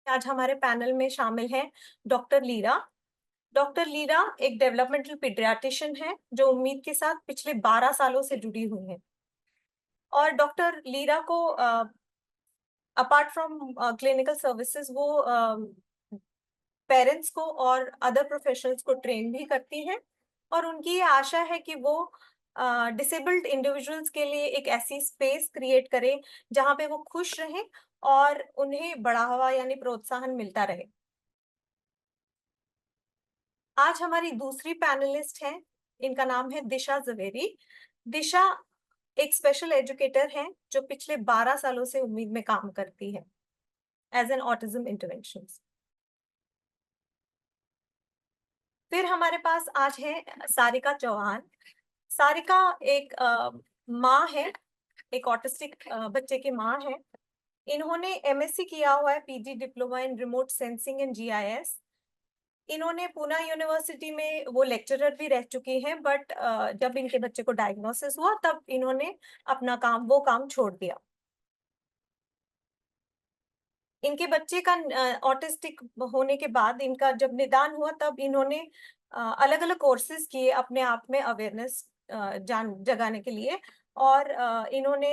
आज हमारे पैनल में शामिल हैं डॉक्टर लीरा। डॉक्टर लीरा एक डेवलपमेंटल पीडियाट्रिशियन है जो उम्मीद के साथ पिछले 12 सालों से जुड़ी हुई है। और डॉक्टर लीरा को अपार्ट फ्रॉम क्लिनिकल सर्विसेज वो पेरेंट्स को और अदर प्रोफेशनल्स को ट्रेन भी करती हैं। और उनकी ये आशा है कि वो डिसेबल्ड इंडिविजुअल्स के लिए एक ऐसी स्पेस क्रिएट करें जहाँ पे वो खुश रहें और उन्हें बढ़ावा यानी प्रोत्साहन मिलता रहे। आज हमारी दूसरी पैनलिस्ट हैं, इनका नाम है दिशा जवेरी। दिशा एक स्पेशल एजुकेटर हैं जो पिछले 12 सालों से उम्मीद में काम करती है एज एन ऑटिज्म इंटरवेंशनिस्ट। फिर हमारे पास आज है सारिका चौहान। सारिका एक माँ है, एक ऑटिस्टिक बच्चे की माँ है। इन्होंने एमएससी किया हुआ है, PG diploma in remote sensing and GIS. इन्होंने पूना यूनिवर्सिटी में वो लेक्चरर भी रह चुकी हैं, बट जब इनके बच्चे को डायग्नोसिस हुआ तब इन्होंने अपना वो काम छोड़ दिया। इनके बच्चे का ऑटिस्टिक होने के बाद इनका जब निदान हुआ तब इन्होंने अलग अलग कोर्सेज किए अपने आप में अवेयरनेस जगाने के लिए। और इन्होंने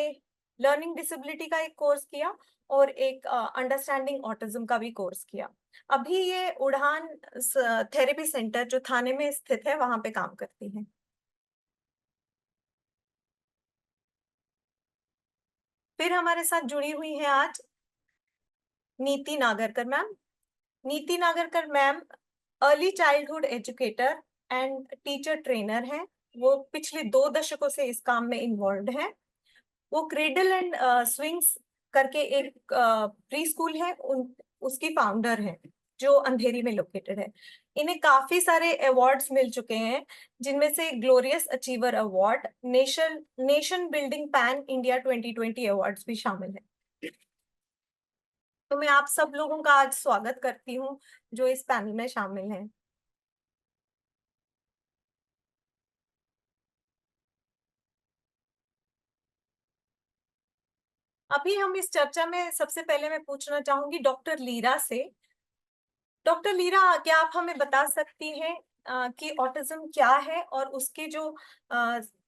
लर्निंग डिसेबिलिटी का एक कोर्स किया और एक अंडरस्टैंडिंग ऑटिज्म का भी कोर्स किया। अभी ये उड़ान थेरेपी सेंटर जो थाने में स्थित है वहां पे काम करती हैं। फिर हमारे साथ जुड़ी हुई है आज नीति नागरकर मैम। नीति Nagarkar ma'am early childhood educator and teacher trainer हैं। वो पिछले 2 दशकों से इस काम में इन्वॉल्व हैं। वो क्रेडल एंड स्विंग्स करके एक प्री स्कूल है, उसकी फाउंडर है जो अंधेरी में लोकेटेड है। इन्हें काफी सारे अवार्ड्स मिल चुके हैं, जिनमें से glorious achiever award, nation building pan India 2020 awards भी शामिल है। तो मैं आप सब लोगों का आज स्वागत करती हूँ जो इस पैनल में शामिल हैं। अभी हम इस चर्चा में सबसे पहले मैं पूछना चाहूंगी डॉक्टर लीरा से। डॉक्टर लीरा, क्या आप हमें बता सकती हैं कि ऑटिज्म क्या है और उसके जो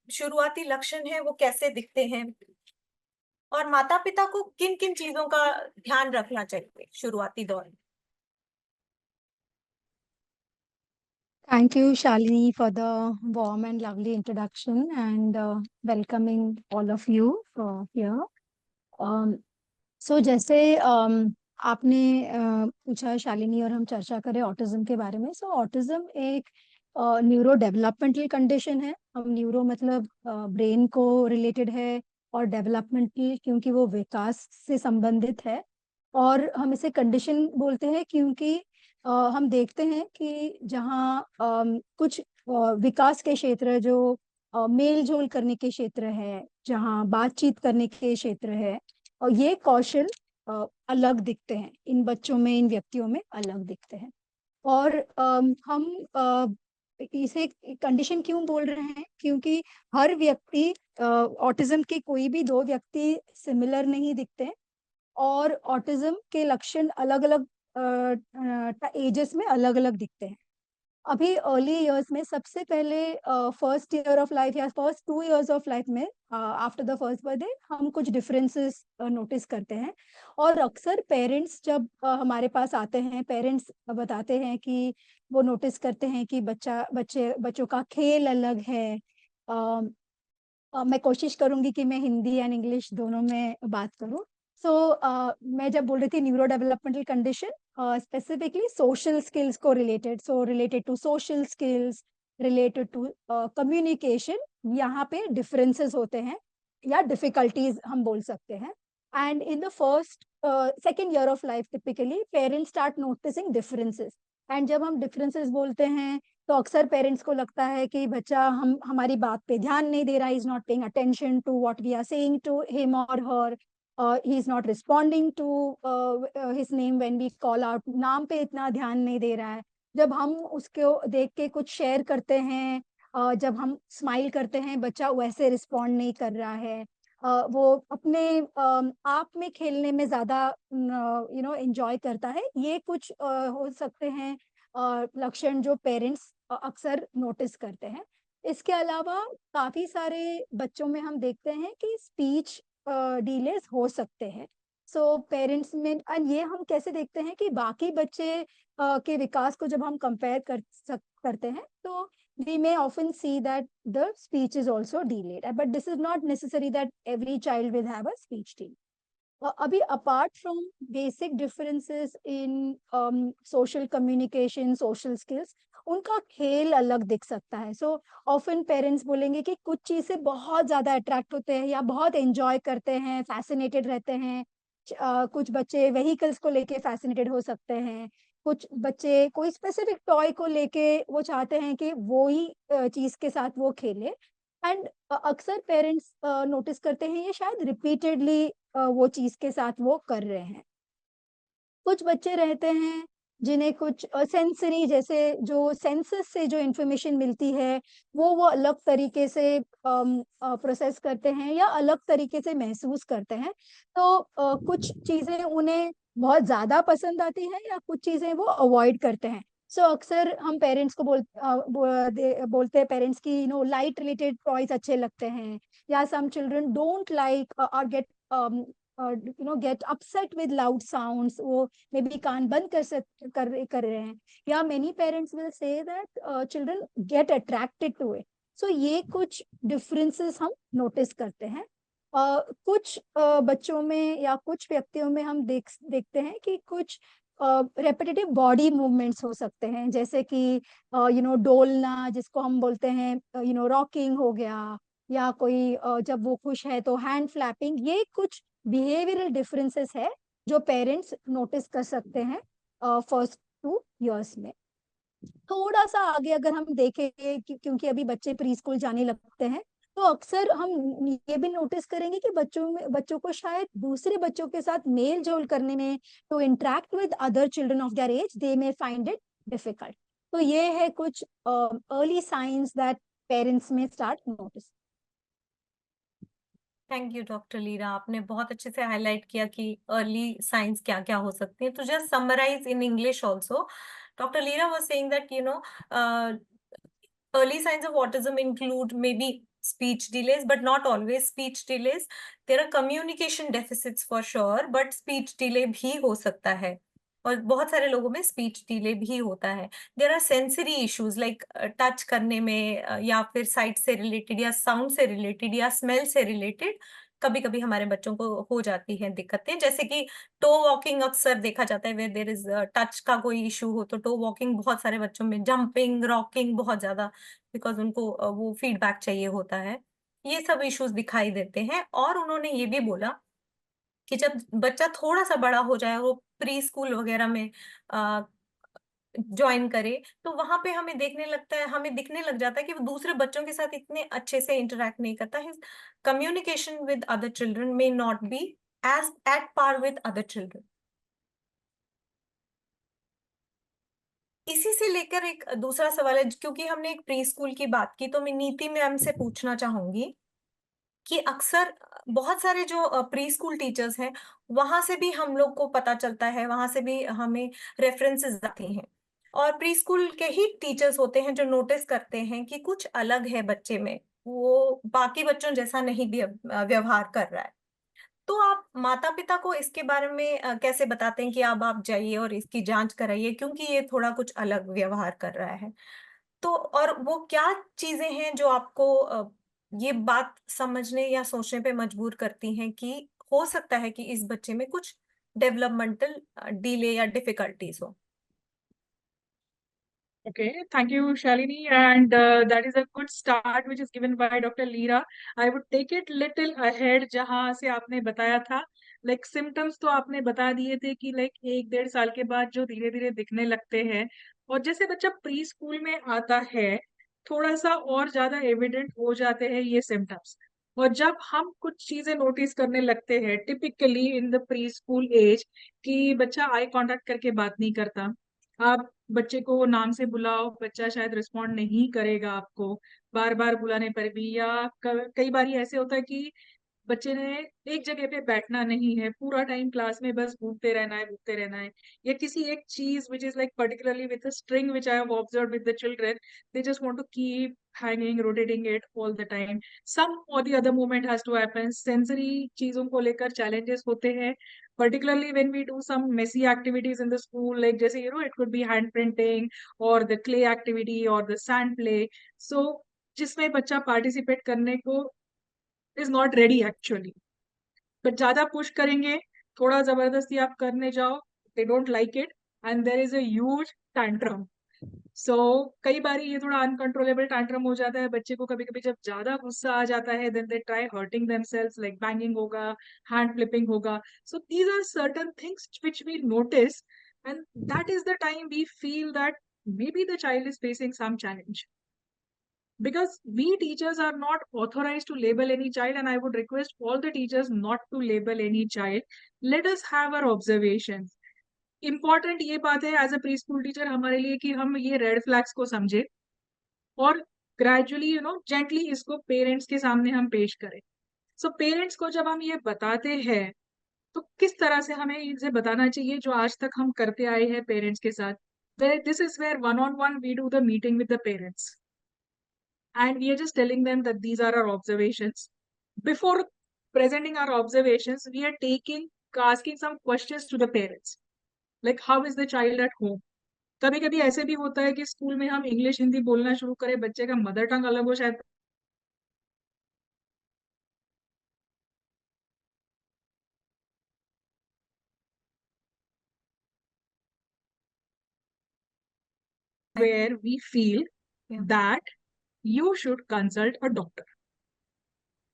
शुरुआती लक्षण हैं वो कैसे दिखते हैं, और माता पिता को किन किन चीजों का ध्यान रखना चाहिए शुरुआती दौर में? Thank you, Shalini, for the warm and lovely introduction and welcoming all of you here. Um, जैसे आपने पूछा शालिनी और हम चर्चा करें ऑटिज्म के बारे में। ऑटिज्म एक न्यूरो डेवलपमेंटल कंडीशन है। हम न्यूरो मतलब ब्रेन को रिलेटेड है, और डेवलपमेंटल क्योंकि वो विकास से संबंधित है। और हम इसे कंडीशन बोलते हैं क्योंकि हम देखते हैं कि जहाँ कुछ विकास के क्षेत्र जो मेल जोल करने के क्षेत्र है, जहाँ बातचीत करने के क्षेत्र है, और ये कौशल अलग दिखते हैं इन बच्चों में, इन व्यक्तियों में अलग दिखते हैं। और हम इसे कंडीशन क्यों बोल रहे हैं, क्योंकि हर व्यक्ति ऑटिज्म के कोई भी 2 व्यक्ति सिमिलर नहीं दिखते हैं, और ऑटिज्म के लक्षण अलग अलग एजेस में अलग अलग दिखते हैं। अभी अर्ली इयर्स में सबसे पहले फर्स्ट ईयर ऑफ लाइफ या फर्स्ट 2 इयर्स ऑफ लाइफ में आफ्टर द फर्स्ट बर्थडे हम कुछ डिफरेंसेस नोटिस करते हैं। और अक्सर पेरेंट्स जब हमारे पास आते हैं, पेरेंट्स बताते हैं कि वो नोटिस करते हैं कि बच्चों का खेल अलग है। मैं कोशिश करूंगी कि मैं हिंदी एंड इंग्लिश दोनों में बात करूं। मैं जब बोल रही थी neurodevelopmental condition, specifically social skills को related, related to social skills, related to communication, यहाँ पे डिफरेंसेस होते हैं या डिफिकल्टीज हम बोल सकते हैं। And in the first second year of life typically parents start noticing differences. And जब हम डिफरेंसेस बोलते हैं तो अक्सर पेरेंट्स को लगता है कि बच्चा हमारी बात पे ध्यान नहीं दे रहा, is not paying attention to what we are saying to him और her, he is not responding to his name when we call out, नाम पे इतना ध्यान नहीं दे रहा है। जब हम उसको देख के कुछ शेयर करते हैं, जब हम स्माइल करते हैं, बच्चा वैसे रिस्पॉन्ड नहीं कर रहा है। वो अपने आप में खेलने में ज्यादा एंजॉय करता है। ये कुछ हो सकते हैं लक्षण जो पेरेंट्स अक्सर नोटिस करते हैं। इसके अलावा काफी सारे बच्चों में हम देखते हैं कि स्पीच डिलेस हो सकते हैं। सो पेरेंट्स में ये हम कैसे देखते हैं कि बाकी बच्चे के विकास को जब हम कंपेयर करते हैं, तो we may often see that the speech is also delayed, but this is not necessary that every child will have a speech delay. अभी apart from basic differences in social communication, social skills, उनका खेल अलग दिख सकता है। So often parents बोलेंगे कि कुछ चीजें बहुत ज्यादा अट्रैक्ट होते हैं या बहुत एंजॉय करते हैं, फैसिनेटेड रहते हैं। कुछ बच्चे व्हीकल्स को लेके फैसिनेटेड हो सकते हैं, कुछ बच्चे कोई स्पेसिफिक टॉय को लेके वो चाहते हैं कि वो ही चीज के साथ वो खेले। एंड अक्सर पेरेंट्स नोटिस करते हैं ये शायद रिपीटेडली वो चीज के साथ वो कर रहे हैं। कुछ बच्चे रहते हैं जिन्हें कुछ सेंसरी, जैसे जो सेंसस से जो इंफॉर्मेशन मिलती है वो अलग तरीके से प्रोसेस करते हैं या अलग तरीके से महसूस करते हैं। तो कुछ चीजें उन्हें बहुत ज्यादा पसंद आती हैं या कुछ चीजें वो अवॉइड करते हैं। सो अक्सर हम पेरेंट्स को बोलते हैं पेरेंट्स की लाइट रिलेटेड टॉयज अच्छे लगते हैं, या सम चिल्ड्रन डोंट लाइक और get get upset with loud sounds, वो मे बी कान बंद कर रहे हैं। या many parents will say that children get attracted to it. So ये कुछ डिफरेंसेस हम नोटिस करते हैं। कुछ बच्चों में या कुछ व्यक्तियों में हम देखते हैं कि कुछ रेपिटेटिव बॉडी मूवमेंट्स हो सकते हैं, जैसे कि डोलना, जिसको हम बोलते हैं रॉकिंग हो गया, या कोई जब वो खुश है तो हैंड फ्लैपिंग। ये कुछ बिहेवियरल डिफरेंसेस है जो पेरेंट्स नोटिस कर सकते हैं फर्स्ट 2 इयर्स में। थोड़ा सा आगे अगर हम देखें क्योंकि अभी बच्चे प्री स्कूल जाने लगते हैं, तो अक्सर हम ये भी नोटिस करेंगे कि बच्चों को शायद दूसरे बच्चों के साथ मेल जोल करने में, to interact with other children of their age, they may find it difficult. तो ये है कुछ early signs that parents may start notice. Thank you doctor Leera, आपने बहुत अच्छे से हाईलाइट किया कि अर्ली साइंस क्या क्या हो सकती है। तो just summarise in English also, doctor Leera was saying that early signs of autism include maybe speech delays, but not always speech delays. There are communication deficits for sure, but speech delay भी हो सकता है, और बहुत सारे लोगों में speech delay भी होता है। There are sensory issues like touch करने में या फिर साइट से रिलेटेड या साउंड से रिलेटेड या स्मेल से रिलेटेड कभी कभी हमारे बच्चों को हो जाती है दिक्कतें, जैसे कि टो वॉकिंग अक्सर देखा जाता है वेयर देर इज टच का कोई इशू हो, तो टो वॉकिंग बहुत सारे बच्चों में, जंपिंग रॉकिंग बहुत ज्यादा, बिकॉज उनको वो फीडबैक चाहिए होता है। ये सब इश्यूज दिखाई देते हैं। और उन्होंने ये भी बोला कि जब बच्चा थोड़ा सा बड़ा हो जाए, वो प्री स्कूल वगैरह में ज्वाइन करे, तो वहां पे हमें दिखने लग जाता है कि वो दूसरे बच्चों के साथ इतने अच्छे से इंटरेक्ट नहीं करता है। Communication with other children may not be as at par with other children. इसी से लेकर एक दूसरा सवाल है, क्योंकि हमने एक प्री स्कूल की बात की, तो मैं नीति मैम से पूछना चाहूंगी कि अक्सर बहुत सारे जो प्री स्कूल टीचर्स हैं, वहां से भी हम लोग को पता चलता है, वहां से भी हमें रेफरेंसेस आते हैं, और प्री स्कूल के ही टीचर्स होते हैं जो नोटिस करते हैं कि कुछ अलग है बच्चे में, वो बाकी बच्चों जैसा नहीं व्यवहार कर रहा है। तो आप माता पिता को इसके बारे में कैसे बताते हैं कि अब आप जाइए और इसकी जांच कराइए, क्योंकि ये थोड़ा कुछ अलग व्यवहार कर रहा है। तो और वो क्या चीजें हैं जो आपको ये बात समझने या सोचने पे मजबूर करती हैं कि हो सकता है कि इस बच्चे में कुछ डेवलपमेंटल डिले या डिफिकल्टीज हो? Okay, thank you, Shalini. And that is a good start which is given by Dr. Leera. I would take it little ahead जहाँ से आपने बताया था, like symptoms तो आपने बता दिए थे कि like 1-1.5 साल के बाद जो धीरे धीरे दिखने लगते हैं, और जैसे बच्चा प्री स्कूल में आता है थोड़ा सा और ज्यादा एविडेंट हो जाते हैं ये सिम्टम्स। और जब हम कुछ चीजें नोटिस करने लगते हैं typically in the pre school age, कि बच्चा आई कांटेक्ट करके बात नहीं करता, आप बच्चे को नाम से बुलाओ बच्चा शायद रिस्पॉन्ड नहीं करेगा आपको बार बार बुलाने पर भी, या कई बार ऐसे होता है कि बच्चे ने एक जगह पे बैठना नहीं है, पूरा टाइम क्लास में बस घूमते रहना है, घूमते रहना है, या किसी एक चीज which is like particularly with the string which I have observed with the children, they just want to keep hanging, rotating it all the time. Some और the other movement has to happen. Sensory चीजों को लेकर challenges होते हैं, particularly when we do some messy activities in the school, like जैसे it could be hand printing or the clay activity or the sand play. So जिसमें बच्चा participate करने को is not ready actually, but ज्यादा push करेंगे, थोड़ा जबरदस्ती आप करने जाओ, they don't like it and there is a huge tantrum. सो कई बार ये थोड़ा अनकंट्रोलेबल टैंट्रम हो जाता है बच्चे को. कभी कभी जब ज्यादा गुस्सा आ जाता है, then they try hurting themselves, like banging होगा, हैंड फ्लिपिंग होगा. So these are certain things which we notice, and that is the time we feel that maybe the child is facing some challenge, because we teachers are not authorized to label any child, and I would request all the teachers not to label any child. Let us have our observations. Important ये बात है as a pre school teacher हमारे लिए कि हम ये red flags को समझे और ग्रेजुअली जेंटली इसको पेरेंट्स के सामने हम पेश करें. सो पेरेंट्स को जब हम ये बताते हैं तो किस तरह से हमें इनसे बताना चाहिए, जो आज तक हम करते आए हैं पेरेंट्स के साथ. This is where one on one we do the meeting with the parents and we are just telling them that these are our observations. Before presenting our observations, we are asking some questions to the parents, like how is the child at home. कभी कभी ऐसे भी होता है कि school में हम English Hindi बोलना शुरू करें, बच्चे का मदर टंग अलग हो, शायद where we feel Yeah. that you should consult a doctor.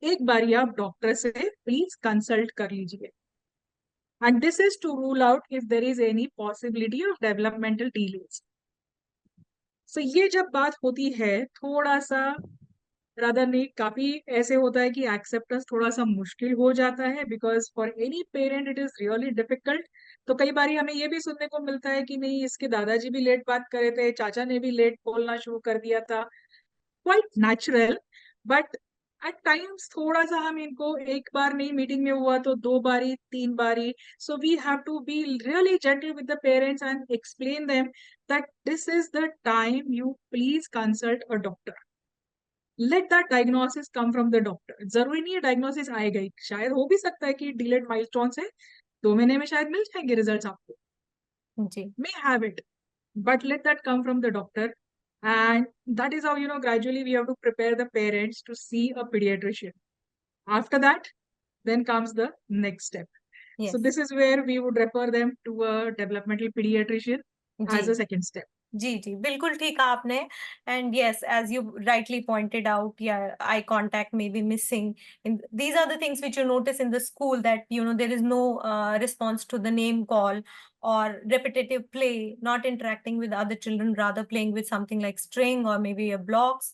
एक बारी आप डॉक्टर से प्लीज कंसल्ट कर लीजिए. And this is to rule out if there is any possibility of developmental delays. So ये जब बात होती है, थोड़ा सा रादर नहीं, काफी ऐसे होता है कि एक्सेप्टेंस थोड़ा सा मुश्किल हो जाता है, because for any parent it is really difficult. तो कई बार हमें ये भी सुनने को मिलता है कि नहीं, इसके दादाजी भी लेट बात करे थे, चाचा ने भी लेट बोलना शुरू कर दिया था. Quite natural, but at times थोड़ा सा हम इनको एक बार नहीं मीटिंग में हुआ तो दो बारी, तीन बारी. So we have to be really gentle with the parents and explain them that this is the time you please consult a doctor. Let that diagnosis come from the doctor. जरूरी नहीं है डायग्नोसिस आएगा ही, शायद हो भी सकता है कि डिलेड माइलस्टोन है, 2 महीने में शायद मिल जाएंगे रिजल्ट्स आपको, जी. may have it, but let that come from the doctor. And that is how gradually we have to prepare the parents to see a pediatrician. After that, then comes the next step. Yes. So this is where we would refer them to a developmental pediatrician as ji. a second step. जी जी बिल्कुल ठीक कहा आपने. And yes, as you rightly pointed out, या eye contact may be missing. These are the things which you notice in the school, that there is no response to the name call, or repetitive play, not interacting with other children, rather playing with something like string or maybe a blocks,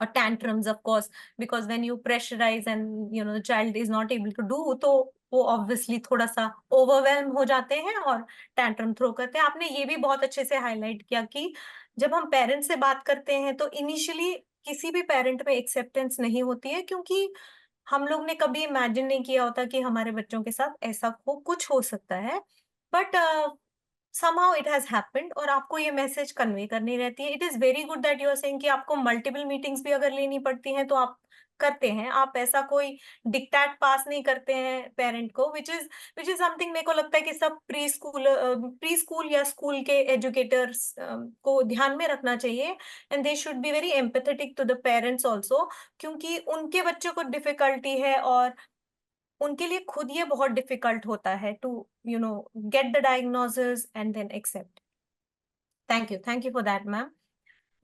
or tantrums, of course, because when you pressurize and the child is not able to do, तो वो obviously थोड़ा सा overwhelm हो जाते हैं और tantrum throw करते हैं. आपने ये भी बहुत अच्छे से highlight किया कि जब हम पेरेंट्स से बात करते हैं तो इनिशियली किसी भी पेरेंट में एक्सेप्टेंस नहीं होती है, क्योंकि हम लोग ने कभी इमेजिन नहीं किया होता कि हमारे बच्चों के साथ ऐसा कुछ हो सकता है. But somehow it has happened, और आपको ये मैसेज कन्वे करनी रहती है. It is very good that you are saying कि आपको मल्टीपल मीटिंग्स भी अगर लेनी पड़ती हैं तो आप करते हैं. आप ऐसा कोई डिक्टेट पास नहीं करते हैं पेरेंट को, विच इज समथिंग मेरे को लगता है कि सब प्री स्कूल या स्कूल के एजुकेटर्स को ध्यान में रखना चाहिए. And they should be very empathetic to the parents also, क्योंकि उनके बच्चों को डिफिकल्टी है और उनके लिए खुद ये बहुत डिफिकल्ट होता है to get the diagnosis and then accept. Thank you for that ma'am.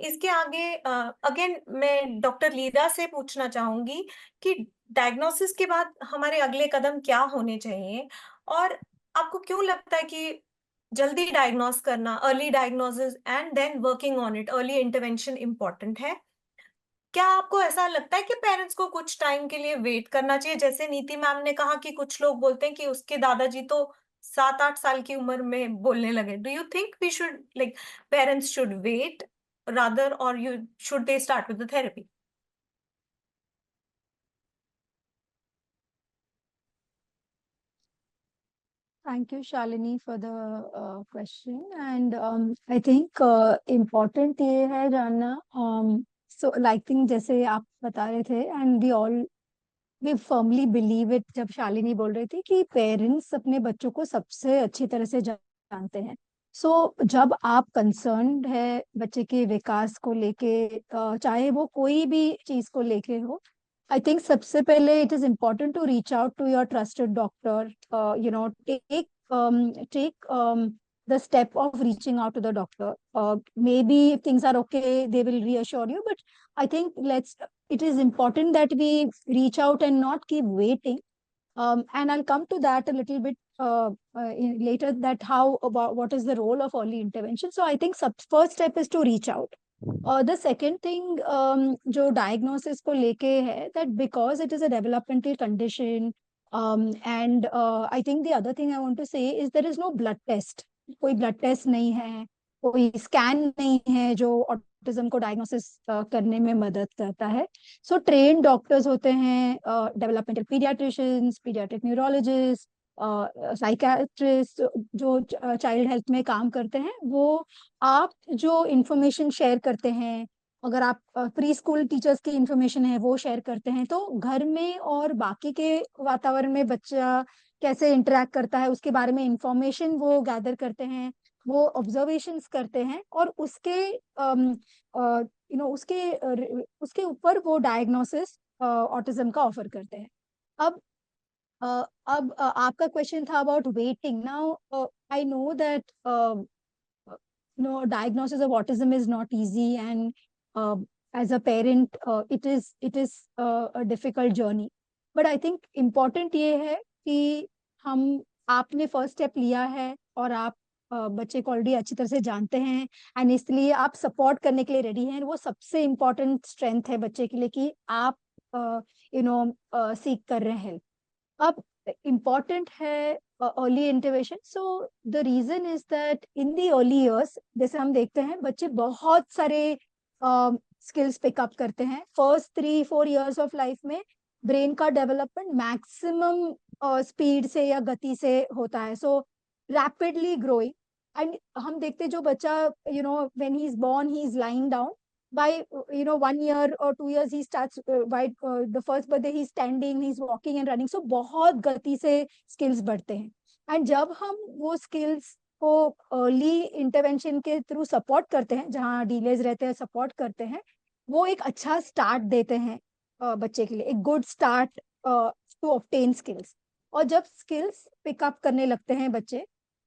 इसके आगे अगेन मैं डॉक्टर लीरा से पूछना चाहूंगी कि डायग्नोसिस के बाद हमारे अगले कदम क्या होने चाहिए, और आपको क्यों लगता है कि जल्दी डायग्नोस करना, early diagnosis and then working on it, early intervention important है? क्या आपको ऐसा लगता है कि पेरेंट्स को कुछ टाइम के लिए वेट करना चाहिए? जैसे नीति मैम ने कहा कि कुछ लोग बोलते हैं कि उसके दादाजी तो 7-8 साल की उम्र में बोलने लगे. Do you think we should, like, parents should wait rather, or should they start with the therapy? Thank you, Shalini, for the question. And I think important ये है जानना, so like thing जैसे आप बता रहे थे, and we firmly believe it जब शालिनी बोल रही थी कि पेरेंट्स अपने बच्चों को सबसे अच्छी तरह से जानते हैं. सो जब आप कंसर्न्ड है बच्चे के विकास को लेके, चाहे वो कोई भी चीज को लेके हो, I think सबसे पहले it is important to reach out to your trusted doctor. Take the step of reaching out to the doctor. Maybe if things are okay, they will reassure you. But I think it is important that we reach out and not keep waiting. And I'll come to that a little bit later, that what is the role of early intervention. So I think first step is to reach out. The second thing जो diagnosis को लेके है, that because it is a developmental condition, and I think the other thing I want to say is there is no blood test. कोई blood test नहीं है, कोई scan नहीं है जो autism को diagnosis करने में मदद करता है. So trained doctors होते हैं, developmental pediatricians, pediatric neurologists, psychiatrist जो चाइल्ड हेल्थ में काम करते हैं, वो आप जो इंफॉर्मेशन शेयर करते हैं, अगर आप प्री स्कूल टीचर्स की इंफॉर्मेशन है वो शेयर करते हैं, तो घर में और बाकी के वातावरण में बच्चा कैसे इंटरेक्ट करता है उसके बारे में इंफॉर्मेशन वो गैदर करते हैं, वो ऑब्जर्वेशंस करते हैं, और उसके ऊपर वो डायग्नोसिस ऑटिज्म का ऑफर करते हैं. अब आपका क्वेश्चन था about waiting. Now I know that diagnosis of autism is not easy, and as a parent it is a difficult journey. But I think important ये है कि आपने फर्स्ट स्टेप लिया है और आप बच्चे को ऑलरेडी अच्छी तरह से जानते हैं, एंड इसलिए आप सपोर्ट करने के लिए रेडी हैं. वो सबसे इम्पोर्टेंट स्ट्रेंथ है बच्चे के लिए कि आप सीख कर रहे हैं. अब important है early intervention. So the reason is that in the early years, जैसे हम देखते हैं बच्चे बहुत सारे skills pick up करते हैं. First 3-4 years of life में brain का development maximum speed से या गति से होता है. So rapidly growing. And हम देखते हैं जो बच्चा when he is born, he is lying down. By 1 year or 2 years he starts by the first birthday he's standing, he's walking and running. So बहुत गति से skills बढ़ते हैं. And जब हम वो skills को early intervention के through support करते हैं, जहाँ delays रहते हैं support करते हैं, वो एक अच्छा start देते हैं बच्चे के लिए, एक good start to obtain skills. और जब skills pick up करने लगते हैं बच्चे,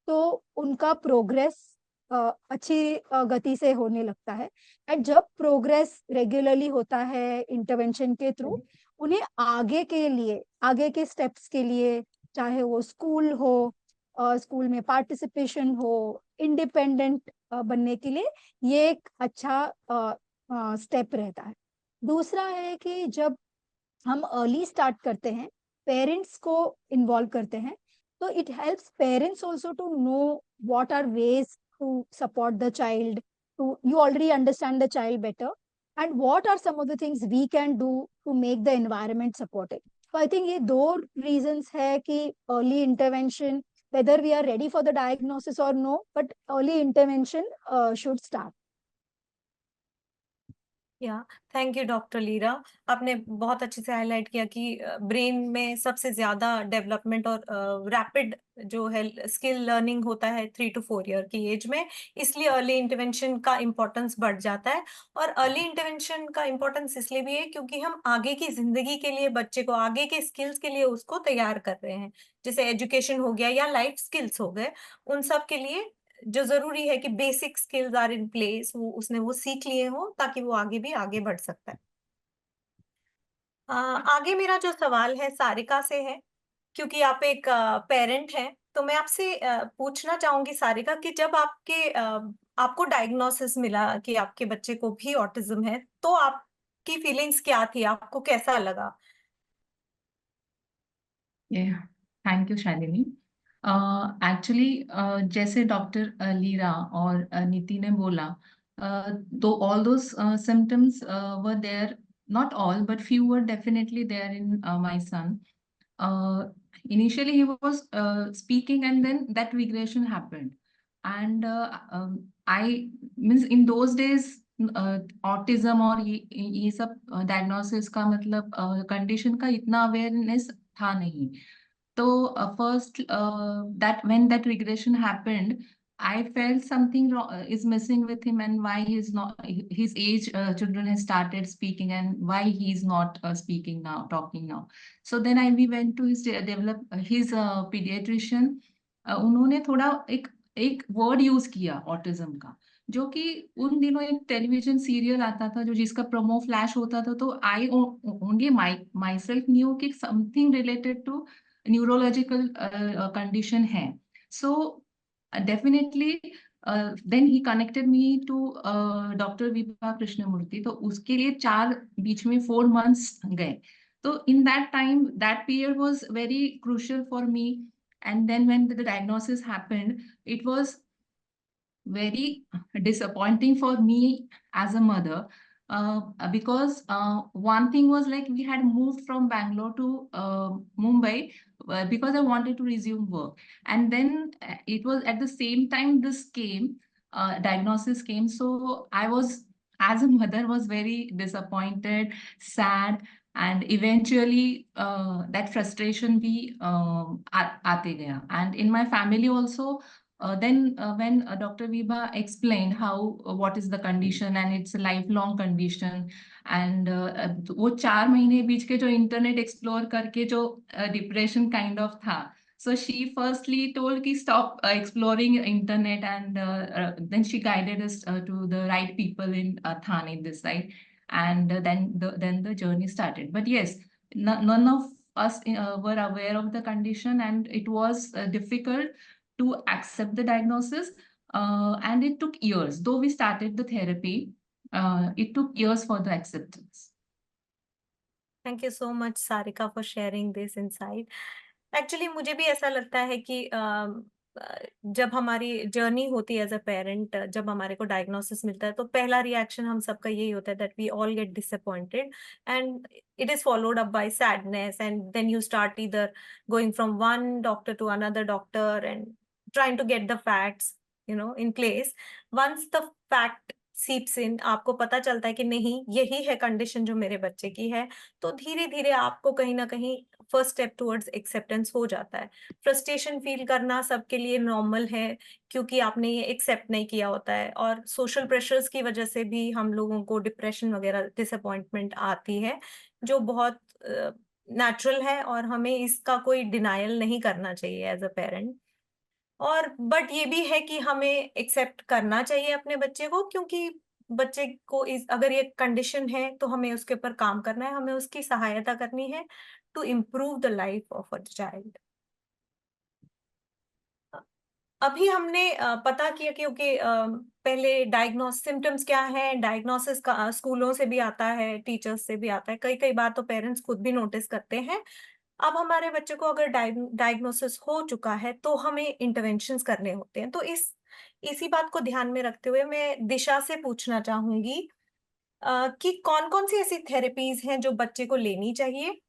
तो उनका progress अच्छी गति से होने लगता है. एंड जब प्रोग्रेस रेगुलरली होता है इंटरवेंशन के थ्रू, उन्हें आगे के स्टेप्स के लिए, चाहे वो स्कूल हो, स्कूल में पार्टिसिपेशन हो, इंडिपेंडेंट बनने के लिए ये एक अच्छा स्टेप रहता है. दूसरा है कि जब हम अर्ली स्टार्ट करते हैं, पेरेंट्स को इन्वॉल्व करते हैं, तो it helps parents also to know what are ways to support the child. You already understand the child better, and what are some of the things we can do to make the environment supportive. So I think ये दो reasons है कि early intervention, whether we are ready for the diagnosis or no, but early intervention should start. या thank you doctor Leera. आपने बहुत अच्छे से highlight किया कि ब्रेन में सबसे ज्यादा डेवलपमेंट और रैपिड जो है स्किल लर्निंग होता है 3 to 4 ईयर की एज में, इसलिए अर्ली इंटरवेंशन का इम्पोर्टेंस बढ़ जाता है. और अर्ली इंटरवेंशन का इम्पोर्टेंस इसलिए भी है क्योंकि हम आगे की जिंदगी के लिए बच्चे को आगे के स्किल्स के लिए उसको तैयार कर रहे हैं, जैसे एजुकेशन हो गया या लाइफ स्किल्स हो गए. उन सब के लिए जो जरूरी है कि basic skills are in place, उसने वो सीख लिए हो ताकि वो आगे भी आगे बढ़ सकता है. आगे मेरा जो सवाल है सारिका से है, क्योंकि आप एक पेरेंट हैं, तो मैं आपसे पूछना चाहूंगी सारिका कि जब आपको डायग्नोसिस मिला कि आपके बच्चे को भी ऑटिज्म है, तो आपकी फीलिंग्स क्या थी, आपको कैसा लगा? Thank you Shalini. एक्चुअली जैसे डॉक्टर लीरा और नीति ने बोला, तो all those symptoms were there, not all but few were definitely there in my son. initially he was speaking, and then that regression happened. And I means in those days autism और ये सब diagnosis का मतलब condition का इतना awareness था नहीं. So first that when that regression happened, I felt something is missing with him, and why he's not, his age children has started speaking, and why he's not speaking now, talking now. So then we went to his his pediatrician. उन्होंने थोड़ा एक word use किया autism का, जो कि उन दिनों एक टेलीविजन सीरियल आता था जो जिसका प्रोमो फ्लैश होता था, तो I only myself knew कि something related to neurological condition है. So definitely then he connected me to doctor Vibha Krishnamurthy. तो उसके लिए बीच में 4 months गए. तो in that time, that period was very crucial for me. And then when the diagnosis happened, it was very disappointing for me as a mother, because one thing was like we had moved from Bangalore to Mumbai because I wanted to resume work. And then it was at the same time this came, diagnosis came. So I was, as a mother, was very disappointed, sad, and eventually that frustration भी आते गया. And in my family also, then when Dr. Vibha explained how what is the condition, and it's a lifelong condition, and वो 4 महीने बीच के जो internet explore करके जो depression kind of था, so she firstly told ki stop exploring internet, and then she guided us to the right people in Thane this side, and then the journey started. But yes, none of us were aware of the condition, and it was difficult to accept the diagnosis, and it took years. Though we started the therapy, it took years for the acceptance. Thank you so much, Sarika, for sharing this insight. Actually मुझे भी ऐसा लगता है कि जब हमारी journey होती है एज अ पेरेंट, जब हमारे को डायग्नोसिस मिलता है तो पहला रिएक्शन हम सबका यही होता है that we all get disappointed, and it is followed up by sadness, and then you start either going from one doctor to another doctor and trying to get the facts in place. Once the fact seeps in, आपको पता चलता है कि नहीं यही है condition जो मेरे बच्चे की है, तो धीरे धीरे आपको कहीं ना कहीं फर्स्ट स्टेप टुवर्ड्स एक्सेप्टेंस हो जाता है. फ्रस्ट्रेशन फील करना सबके लिए नॉर्मल है, क्योंकि आपने ये एक्सेप्ट नहीं किया होता है, और सोशल प्रेशर्स की वजह से भी हम लोगों को डिप्रेशन वगैरह, डिसअपॉइंटमेंट आती है, जो बहुत नेचुरल है, और हमें इसका कोई डिनायल नहीं करना चाहिए एज अ पेरेंट. और बट ये भी है कि हमें एक्सेप्ट करना चाहिए अपने बच्चे को, क्योंकि बच्चे को अगर ये कंडीशन है तो हमें उसके ऊपर काम करना है, हमें उसकी सहायता करनी है to improve the life of a child. अभी हमने पता किया क्योंकि पहले डायग्नोस सिम्टम्स क्या है, डायग्नोसिस का स्कूलों से भी आता है, टीचर्स से भी आता है, कई कई बार तो पेरेंट्स खुद भी नोटिस करते हैं. अब हमारे बच्चे को अगर डायग्नोसिस हो चुका है तो हमें इंटरवेंशंस करने होते हैं. तो इसी बात को ध्यान में रखते हुए मैं दिशा से पूछना चाहूंगी कि कौन कौन सी ऐसी थेरेपीज हैं जो बच्चे को लेनी चाहिए,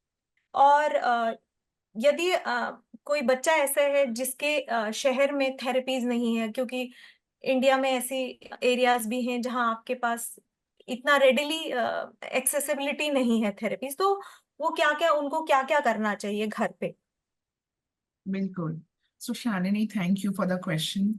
और यदि कोई बच्चा ऐसा है जिसके शहर में थेरेपीज नहीं है, क्योंकि इंडिया में ऐसी एरियाज भी हैं जहां आपके पास इतना रेडिली एक्सेसिबिलिटी नहीं है थेरेपीज, तो वो उनको क्या क्या करना चाहिए घर पे? बिल्कुल. So Shalini, thank you for the question.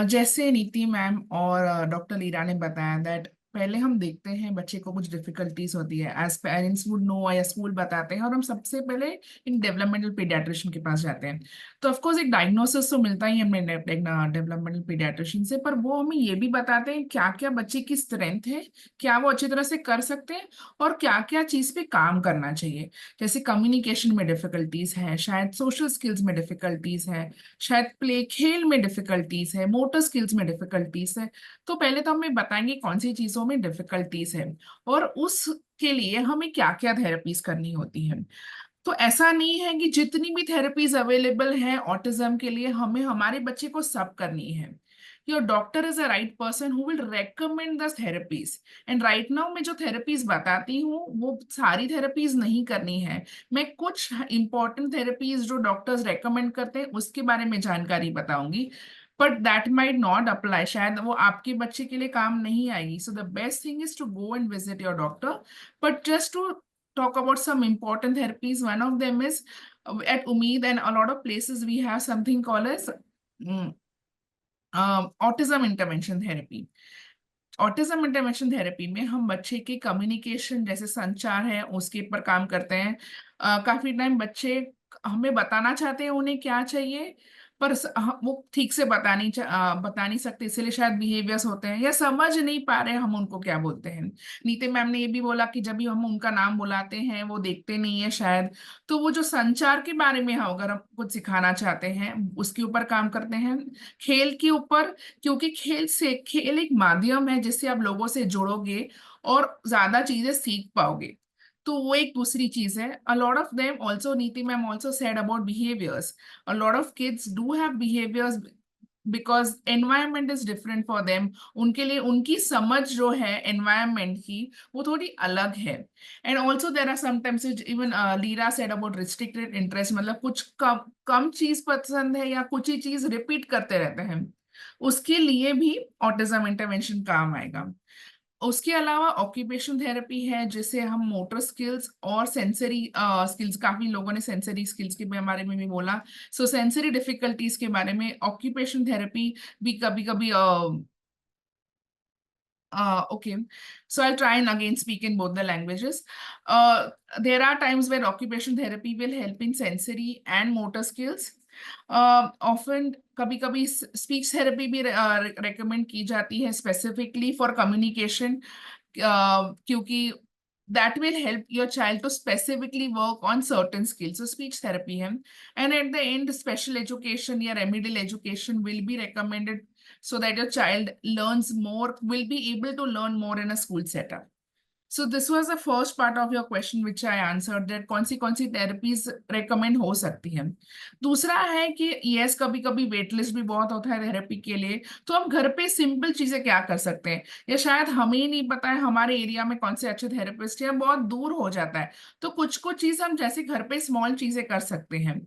जैसे नीति मैम और डॉक्टर लीरा ने बताया दैट पहले हम देखते हैं बच्चे को कुछ डिफिकल्टीज होती है, एज पेरेंट्स वुड नो या स्कूल बताते हैं, और हम सबसे पहले इन डेवलपमेंटल पीडियाट्रिशियन के पास जाते हैं. तो ऑफ कोर्स एक डायग्नोसिस तो मिलता ही हमें डेवलपमेंटल पीडियाट्रिशियन से, पर वो हमें ये भी बताते हैं क्या क्या बच्चे की स्ट्रेंथ है, क्या वो अच्छी तरह से कर सकते हैं, और क्या क्या चीज पे काम करना चाहिए. जैसे कम्युनिकेशन में डिफिकल्टीज है, शायद सोशल स्किल्स में डिफिकल्टीज है, शायद प्ले खेल में डिफिकल्टीज है, मोटर स्किल्स में डिफिकल्टीज है. तो पहले तो हमें बताएंगे कौन सी चीजों में डिफिकल्टीज है और उसके लिए हमें क्या क्या थेरेपीज करनी होती है. तो ऐसा नहीं है कि जितनी भी थेरेपीज अवेलेबल है ऑटिज्म के लिए हमें हमारे बच्चे को सब करनी है. your doctor is the right person who will recommend the therapies. And right now मैं जो therapies बताती हूँ वो सारी therapies नहीं करनी है, मैं कुछ important therapies जो doctors recommend करते हैं उसके बारे में जानकारी बताऊंगी, but that might not apply, शायद वो आपके बच्चे के लिए काम नहीं आएगी. So the best thing is to go and visit your doctor. But just to talk about some important therapies, one of them is at Umeed and a lot of places we have something called as autism intervention therapy. Autism intervention therapy में हम बच्चे के communication जैसे संचार है उसके ऊपर काम करते हैं. काफी टाइम बच्चे हमें बताना चाहते हैं उन्हें क्या चाहिए, पर वो ठीक से बता नहीं सकते, इसलिए शायद बिहेवियर्स होते हैं या समझ नहीं पा रहे हम उनको क्या बोलते हैं. नीति मैम ने ये भी बोला कि जब भी हम उनका नाम बुलाते हैं वो देखते नहीं है शायद, तो वो जो संचार के बारे में हम अगर हम कुछ सिखाना चाहते हैं उसके ऊपर काम करते हैं. खेल के ऊपर, क्योंकि खेल एक माध्यम है जिससे आप लोगों से जुड़ोगे और ज्यादा चीजें सीख पाओगे, तो वो एक दूसरी चीज है. A lot of them also, Neeti ma'am also said about behaviors. A lot of kids do have behaviors because environment is different for them. उनके लिए उनकी समझ जो है environment की वो थोड़ी अलग है. And also there are sometimes which even Leera said about restricted interest, मतलब कुछ कम चीज पसंद है या कुछ ही चीज रिपीट करते रहते हैं, उसके लिए भी ऑटिज्म इंटरवेंशन काम आएगा. उसके अलावा ऑक्यूपेशन थेरेपी है जिसे हम मोटर स्किल्स और सेंसरी स्किल्स, काफी लोगों ने सेंसरी स्किल्स के बारे में भी बोला, सो सेंसरी डिफिकल्टीज के बारे में ऑक्यूपेशन थेरेपी भी कभी कभी okay, so I'll try and again speak in both the languages. There are times where occupation therapy will help in sensory and motor skills. Often कभी कभी स्पीच थेरेपी भी recommend की जाती है specifically for communication, क्योंकि that will help your child to specifically work on certain skills. So speech therapy है. And at the end, special education या remedial education will be recommended so that your child learns more, will be able to learn more in a school setup. So this was the first part of your question which I answered, that कौन सी therapies recommend हो सकती हैं. दूसरा है कि yes, कभी कभी wait list भी बहुत होता है थेरेपी के लिए, तो हम घर पे सिंपल चीजें क्या कर सकते हैं, या शायद हमें ही नहीं पता है हमारे एरिया में कौन से अच्छे थेरेपिस्ट हैं, बहुत दूर हो जाता है, तो कुछ चीज हम जैसे घर पे स्मॉल चीजें कर सकते हैं.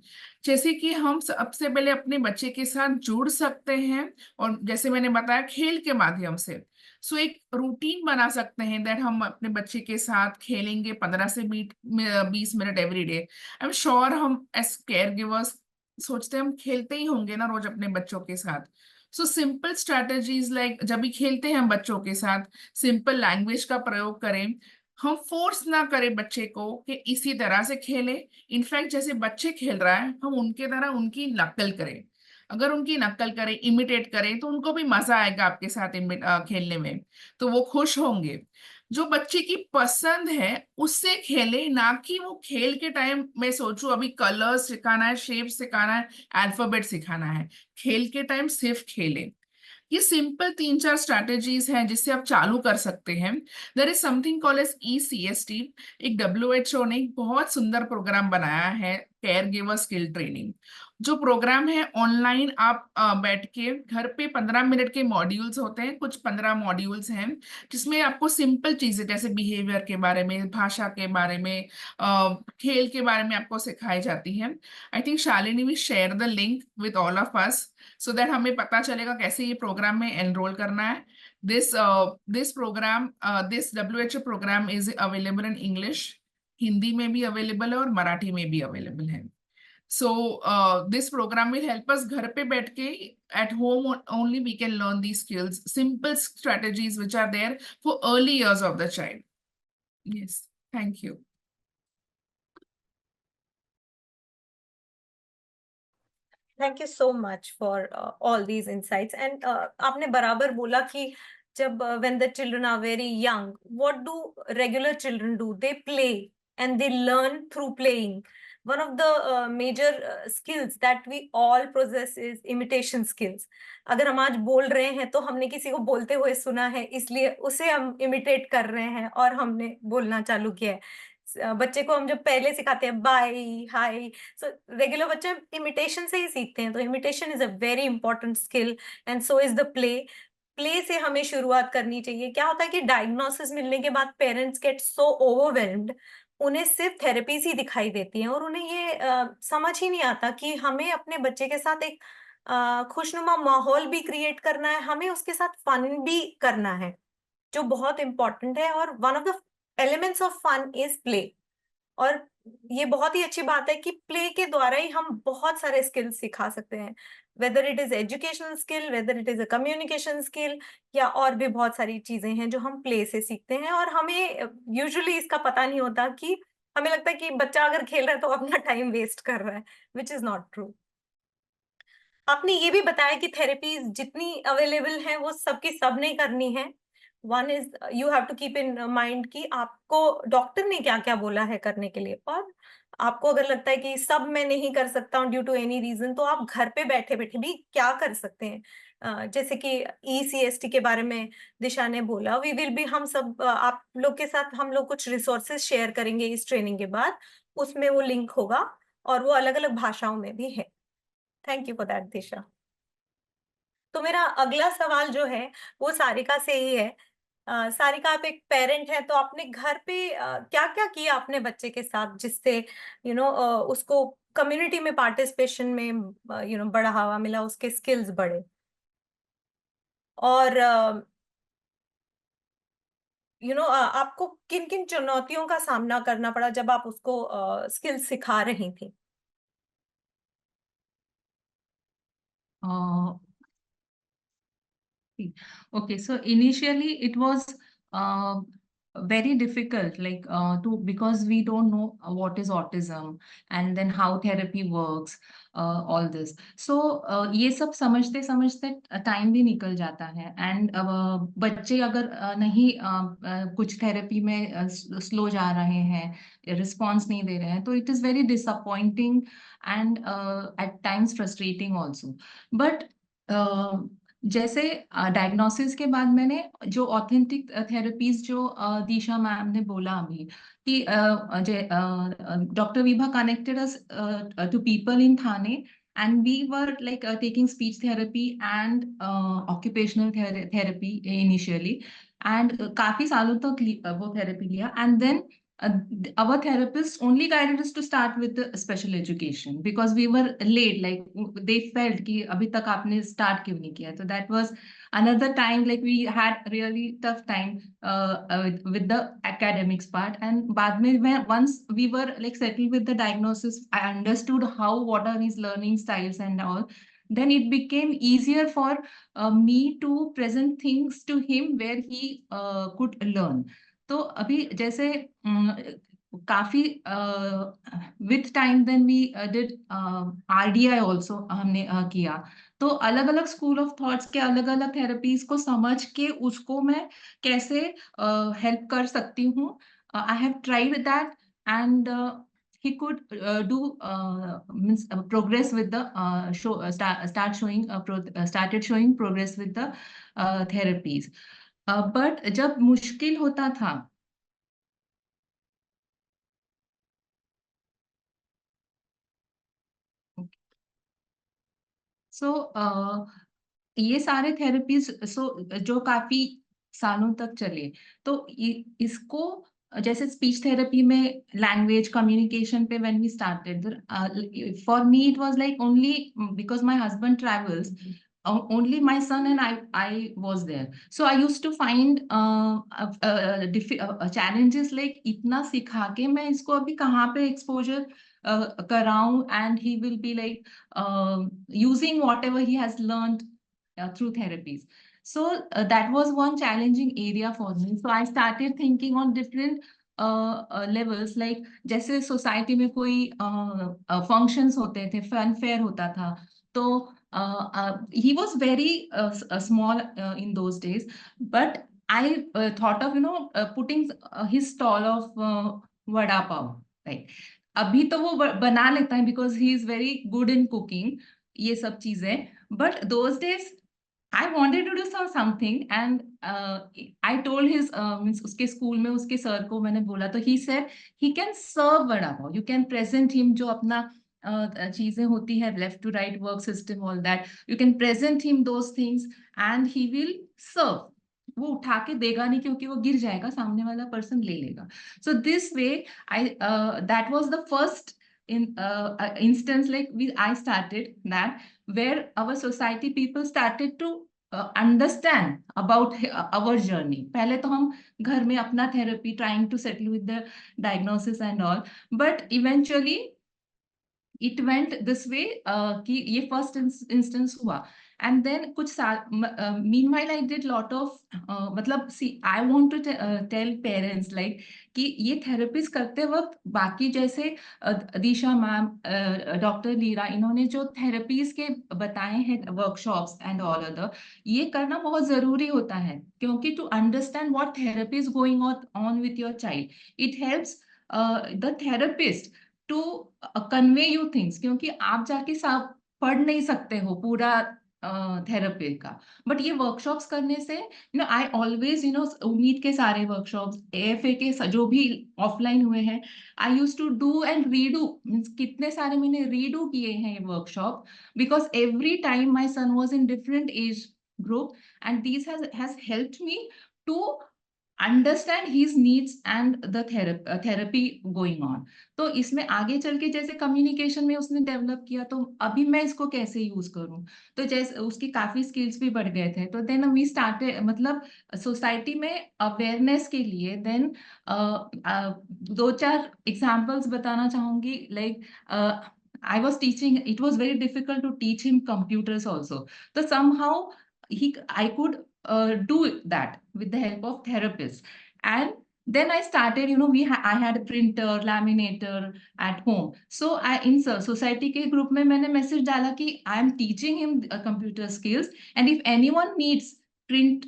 जैसे कि हम सबसे पहले अपने बच्चे के साथ जुड़ सकते हैं, और जैसे मैंने बताया खेल के माध्यम से. सो एक रूटीन बना सकते हैं दैट हम अपने बच्चे के साथ खेलेंगे 15 से 20 minute every day. I am sure हम एज केयर गिवर्स सोचते हैं हम खेलते ही होंगे ना रोज अपने बच्चों के साथ. सो सिंपल स्ट्रैटेजीज लाइक जब भी खेलते हैं हम बच्चों के साथ सिंपल लैंग्वेज का प्रयोग करें, हम फोर्स ना करें बच्चे को कि इसी तरह से खेले. इनफैक्ट जैसे बच्चे खेल रहा है हम उनके तरह उनकी नकल करें, अगर उनकी नकल करें, इमिटेट करें, तो उनको भी मजा आएगा आपके साथ खेलने में, तो वो खुश होंगे. जो बच्चे की पसंद है उससे खेले, ना कि वो खेल के टाइम में सोचूं अभी कलर्स सिखाना है, शेप सिखाना है, अल्फाबेट सिखाना है. खेल के टाइम सिर्फ खेले. ये सिंपल 3-4 स्ट्रैटेजीज हैं जिससे आप चालू कर सकते हैं. There is something called as ECST. एक WHO ने एक बहुत सुंदर प्रोग्राम बनाया है, केयर गिवर स्किल ट्रेनिंग. जो प्रोग्राम है ऑनलाइन आप बैठ के घर पे 15 मिनट के मॉड्यूल्स होते हैं, कुछ 15 मॉड्यूल्स हैं जिसमें आपको सिंपल चीजें जैसे बिहेवियर के बारे में, भाषा के बारे में, खेल के बारे में आपको सिखाई जाती है. I think Shalini will share the link with all of us so that हमें पता चलेगा कैसे ये प्रोग्राम में एनरोल करना है. This programme, this WHO programme is available in English, Hindi में भी अवेलेबल है और मराठी में भी अवेलेबल है. So this program will help us घर पे बैठ के at home only we can learn these skills, simple strategies which are there for early years of the child. Yes, thank you. Thank you so much for all these insights. And आपने बराबर बोला कि जब when the children are very young, what do regular children do? They play and they learn through playing. One of the major skills that we all possess is imitation skills. अगर हम आज बोल रहे हैं तो हमने किसी को बोलते हुए सुना है, इसलिए उसे हम imitate कर रहे हैं और हमने बोलना चालू किया है. बच्चे को हम जब पहले सिखाते हैं बाय हाय, सो रेगुलर बच्चे इमिटेशन से ही सीखते हैं, तो imitation is a very important skill and so is the play से हमें शुरुआत करनी चाहिए। क्या होता है कि डायग्नोसिस मिलने के बाद पेरेंट्स गेट सो ओवरवेल्म्ड, उन्हें सिर्फ थेरेपीज ही दिखाई देती हैं और उन्हें ये समझ ही नहीं आता कि हमें अपने बच्चे के साथ एक खुशनुमा माहौल भी क्रिएट करना है, हमें उसके साथ फन भी करना है, जो बहुत इंपॉर्टेंट है। और one of the elements of fun is play. और ये बहुत ही अच्छी बात है कि प्ले के द्वारा ही हम बहुत सारे स्किल्स सिखा सकते हैं, whether it is educational skill, whether it is a communication skill, या और भी बहुत सारी चीजें हैं जो हम प्ले से सीखते हैं। और हमें यूजुअली इसका पता नहीं होता, कि हमें लगता है कि बच्चा अगर खेल रहा है तो अपना टाइम वेस्ट कर रहा है, विच इज नॉट ट्रू। आपने ये भी बताया कि थेरेपीज जितनी अवेलेबल हैं वो सबकी सब नहीं करनी है। One is you have to keep in mind कि आपको डॉक्टर ने क्या क्या बोला है करने के लिए, और आपको अगर लगता है कि सब मैं नहीं कर सकता हूँ ड्यू टू एनी रीजन, तो आप घर पे बैठे बैठे भी क्या कर सकते हैं। जैसे कि ECST के बारे में दिशा ने बोला, वी विल बी, हम सब आप लोग के साथ हम लोग कुछ रिसोर्सेज शेयर करेंगे इस ट्रेनिंग के बाद, उसमें वो लिंक होगा और वो अलग अलग भाषाओं में भी है। थैंक यू फॉर दैट दिशा। तो मेरा अगला सवाल जो है वो सारिका से ही है। सारिका, आप एक पेरेंट है, तो आपने घर पे क्या क्या किया अपने बच्चे के साथ जिससे उसको कम्युनिटी में पार्टिसिपेशन में बढ़ावा मिला, उसके स्किल्स बढ़े, और आपको किन किन चुनौतियों का सामना करना पड़ा जब आप उसको स्किल्स सिखा रही थी? Okay, so initially it was very difficult, like because we don't know what is autism and then how therapy works, all this. So ये सब समझते समझते टाइम भी निकल जाता है, एंड बच्चे अगर नहीं कुछ थेरेपी में स्लो जा रहे हैं, रिस्पॉन्स नहीं दे रहे हैं, तो it is very disappointing and at times frustrating also. But जैसे डायग्नोसिस के बाद मैंने जो ऑथेंटिक थेरेपीज जो दिशा मैम ने बोला अभी कि doctor Vibha connected us to people in Thane, and we were like taking speech therapy and occupational therapy initially, and काफी सालों तक वो थेरेपी लिया, and then our therapist only guided us to start with the special education because we were late, like they felt कि अभी तक आपने start क्यों नहीं किया, so that was another time, like we had really tough time with the academics part, and बाद में once we were like settled with the diagnosis, I understood what are his learning styles and all, then it became easier for me to present things to him where he could learn. तो अभी जैसे काफी with time then we did RDI also हमने किया, तो अलग अलग school of thoughts के अलग अलग थेरेपीज को समझ के उसको मैं कैसे हेल्प कर सकती हूँ, I have tried that, and he could progress with the started showing progress with the therapies. But जब मुश्किल होता था, सो ये सारे थेरेपीज जो काफी सालों तक चले, तो इसको जैसे स्पीच थेरेपी में लैंग्वेज कम्युनिकेशन पे when we started, for me it was like only because my husband travels, only my son and I was there, so I used to find challenges like इतना सिखा के मैं इसको अभी कहाँ पे exposure कराऊं, and he will be like using whatever he has learned through therapies. So that was one challenging area for me, so I started thinking on different levels, like जैसे society में कोई functions होते थे, fun fair होता था, तो he was very small in those days, but I thought of putting his stall of vada pav, right? अभी तो वो बना लेता है because he is very good in cooking, ये सब चीजें, but those days I wanted to do something, and I told his means उसके स्कूल में उसके सर को मैंने बोला, तो he said he can serve vada pav. You can present him जो अपना चीजें होती है, left to right work system, all that. You can present him those things and he will serve. वो उठा के देगा नहीं, क्योंकि वो गिर जाएगा, सामने वाला पर्सन ले लेगा. So this way that was the first instance, like I started that, where our society people started to understand about our journey. पहले तो हम घर में अपना therapy, trying to settle with the diagnosis and all, but eventually it went this way कि ये first instance हुआ. And then कुछ साल meanwhile I did lot of मतलब see, I want to tell parents like कि ये therapies करते वक्त बाकी जैसे दिशा मैम, डॉक्टर लीरा, इन्होंने जो therapies के बताए हैं workshops and all other, ये करना बहुत जरूरी होता है, क्योंकि to understand what therapy is going on with your child, it helps the therapist to convey you things, क्योंकि आप जाके सब पढ़ नहीं सकते हो पूरा थेरेपी का. बट ये वर्कशॉप्स करने से आई ऑलवेज उम्मीद के सारे वर्कशॉप्स, एएफए के जो भी ऑफलाइन हुए हैं, I use to do and redo, means कितने सारे मैंने रीडू किए हैं ये workshop, because every time my son was in different age group, and these has helped me to understand his needs and the therapy going on. तो इसमें आगे चल के जैसे कम्युनिकेशन में उसने डेवलप किया, तो अभी मैं इसको कैसे यूज करूं, तो जैसे उसकी काफी स्किल्स भी बढ़ गए थे. तो देन वी स्टार्टेड, मतलब सोसाइटी में अवेयरनेस के लिए, देन 2-4 एग्जांपल्स बताना चाहूंगी. Like I was teaching, it was very difficult to teach him computers also. So somehow I could do that with the help of therapists. And then I started, I had a printer, laminator at home. So in society के group में मैंने message डाला कि I am teaching him computer skills, and if anyone needs print,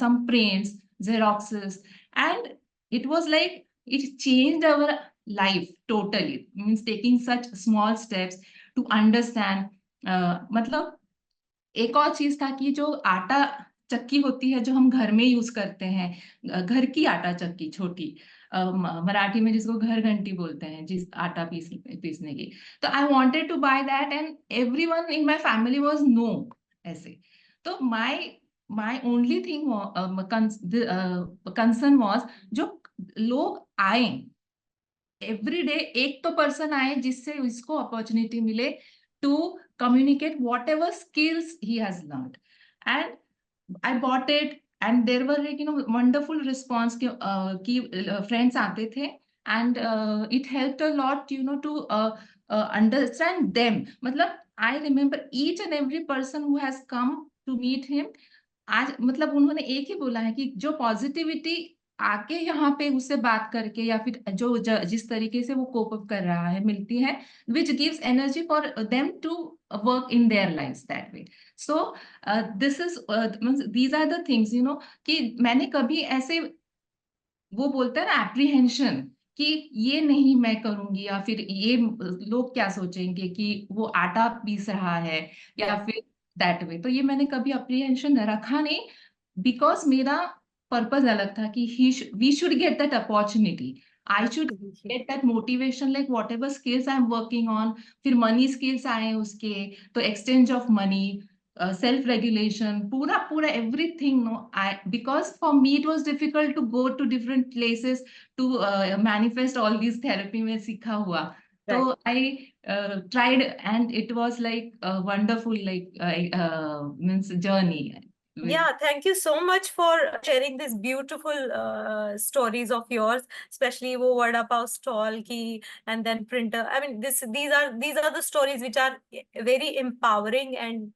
some prints, xeroxes, and it was like it changed our life totally. Means taking such small steps to understand. मतलब एक और चीज था कि जो आटा चक्की होती है जो हम घर में यूज करते हैं, घर की आटा चक्की छोटी, मराठी में जिसको घर घंटी बोलते हैं, जिस आटा पीसने की, तो I wanted to buy that, and everyone in my family was no ऐसे. तो my only thing concern was जो लोग आए एवरी डे, एक तो पर्सन आए जिससे इसको अपॉर्चुनिटी मिले to communicate whatever skills he has learned. And I bought it, and there were like wonderful response कि friends आते थे, and it helped a lot to understand them. मतलब I remember each and every person who has come to meet him, आज मतलब उन्होंने एक ही बोला है कि जो पॉजिटिविटी आके यहाँ पे उससे बात करके, या फिर जो जिस तरीके से वो कोप अप कर रहा है मिलती है, which gives energy for them to work in their lives that way. So this is these are the things कि मैंने कभी ऐसे, वो बोलता है ना एप्रीहेंशन, कि ये नहीं मैं करूंगी, या फिर ये लोग क्या सोचेंगे कि वो आटा पीस रहा है, या फिर दैट वे, तो ये मैंने कभी अप्रीहेंशन रखा नहीं, बिकॉज मेरा पर्पस अलग था कि we should get that opportunity, I should get that motivation, like whatever skills I am working on. फिर मनी स्किल्स आए उसके, तो exchange of money, self-regulation, pura everything. Because for me it was difficult to go to different places to manifest all these therapy में सीखा हुआ. So I tried, and it was like a wonderful means journey. Yeah, thank you so much for sharing these beautiful stories of yours, especially wo vada pav stall ki, and then printer. I mean, these are the stories which are very empowering and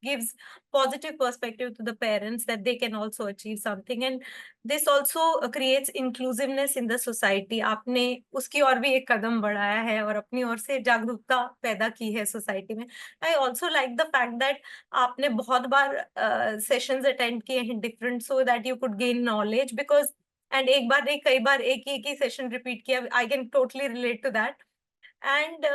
gives positive perspective to the parents that they can also achieve something, and this also creates inclusiveness in the society. आपने उसकी और भी एक कदम बढ़ाया है और अपनी ओर से जागरूकता पैदा की है सोसाइटी में. I also like the fact that आपने बहुत बार सेशंस अटेंड किए हैं different, so that you could gain knowledge, because and एक बार नहीं, कई बार एक ही सेशन रिपीट किया. I can totally relate to that. And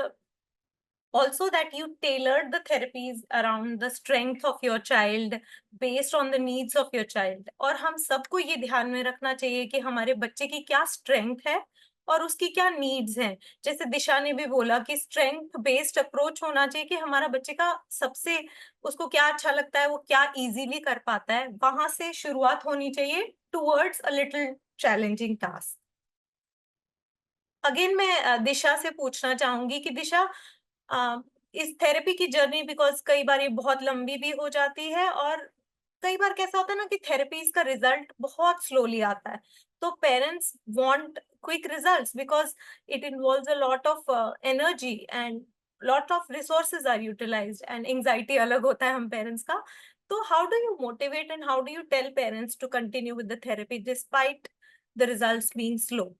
Also that you tailored the therapies around the strength of your child based on the needs of your child. और हम सबको ये ध्यान में रखना चाहिए कि हमारे बच्चे की क्या स्ट्रेंथ है और उसकी क्या नीड्स हैं। जैसे दिशा ने भी बोला कि स्ट्रेंथ बेस्ड अप्रोच होना चाहिए कि हमारा बच्चे का सबसे उसको क्या अच्छा लगता है, वो क्या इजीली कर पाता है, वहां से शुरुआत होनी चाहिए towards a little challenging task. Again मैं दिशा से पूछना चाहूंगी कि दिशा इस थेरेपी की जर्नी बिकॉज कई बार ये बहुत लंबी भी हो जाती है और कई बार कैसा होता है ना कि थेरेपीज का रिजल्ट बहुत स्लोली आता है, तो parents want quick results because it involves a lot of energy and lot of resources are utilised and anxiety अलग होता है हम पेरेंट्स का। तो how do you motivate and how do you tell parents to continue with the therapy despite the results being slow?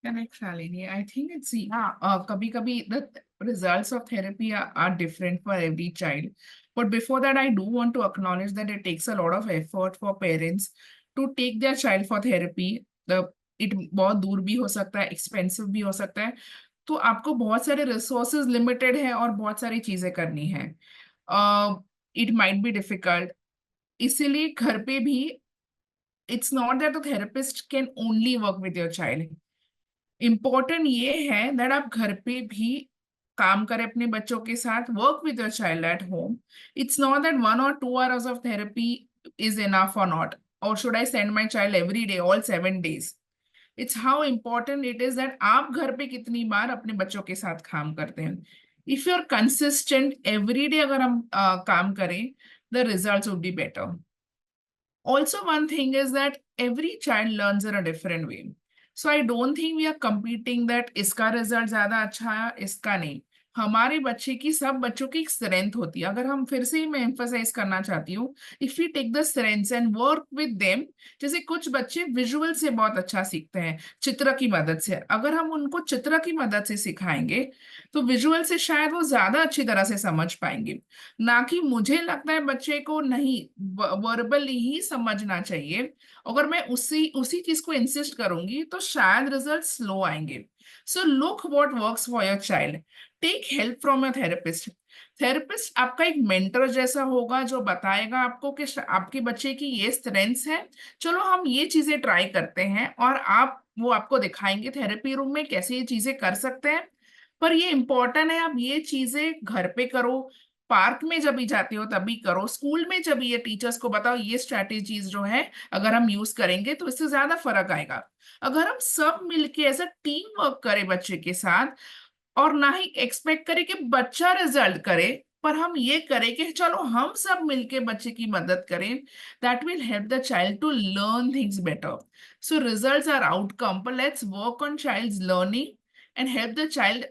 Correct, Shalini. I think it's, yeah, kabhi the results of therapy are different for every child. But before that, I do want to acknowledge that it takes a lot of effort for parents to take their child for therapy. It बहुत दूर भी हो सकता है, expensive भी हो सकता है, तो आपको बहुत सारे resources limited है और बहुत सारी चीजें करनी है. It might be difficult. इसीलिए घर पे भी it's not that the therapist can only work with your child. Important ये है दैट आप घर पे भी काम करें अपने बच्चों के साथ, work with your child at home. It's not that 1 or 2 hours of therapy is enough or not, or should I send my child every day, all 7 days. It's how important it is that आप घर पे कितनी बार अपने बच्चों के साथ काम करते हैं. If you are consistent every day अगर हम काम करें, the results would be better. Also, one thing is that every child learns in a different way. So I don't think we are competing that इसका result ज्यादा अच्छा है, इसका नहीं. हमारे बच्चे की, सब बच्चों की एक स्ट्रेंथ होती है. अगर हम फिर से मैं एम्फसाइज करना चाहती हूँ, if we take the strengths and work with them. जैसे कुछ बच्चे विजुअल से बहुत अच्छा सीखते हैं, चित्र की मदद से. अगर हम उनको चित्र की मदद से सिखाएंगे तो विजुअल से शायद वो ज्यादा अच्छी तरह से समझ पाएंगे. ना कि मुझे लगता है बच्चे को नहीं वर्बली ही समझना चाहिए. अगर मैं उसी चीज को इंसिस्ट करूंगी तो शायद रिजल्ट स्लो आएंगे. So look what works for your child. Take help from your therapist. Therapist आपका एक मेंटर जैसा होगा जो बताएगा आपको कि आपके बच्चे की ये स्ट्रेंथ्स है, चलो हम ये चीजें ट्राई करते हैं, और वो आपको दिखाएंगे थेरेपी रूम में कैसे ये चीजें कर सकते हैं. पर ये इंपॉर्टेंट है आप ये चीजें घर पे करो, पार्क में जब भी जाते हो तभी करो, स्कूल में जब ये टीचर्स को बताओ ये स्ट्रैटेजीज जो है अगर हम यूज करेंगे तो इससे ज्यादा फर्क आएगा. अगर हम सब मिलके एज अ टीम वर्क करें बच्चे के साथ, और ना ही एक्सपेक्ट करें कि बच्चा रिजल्ट करे, पर हम ये करें कि चलो हम सब मिलके बच्चे की मदद करें, that will help the child to learn things better. So results or outcome, पर let's work on child's learning and help the child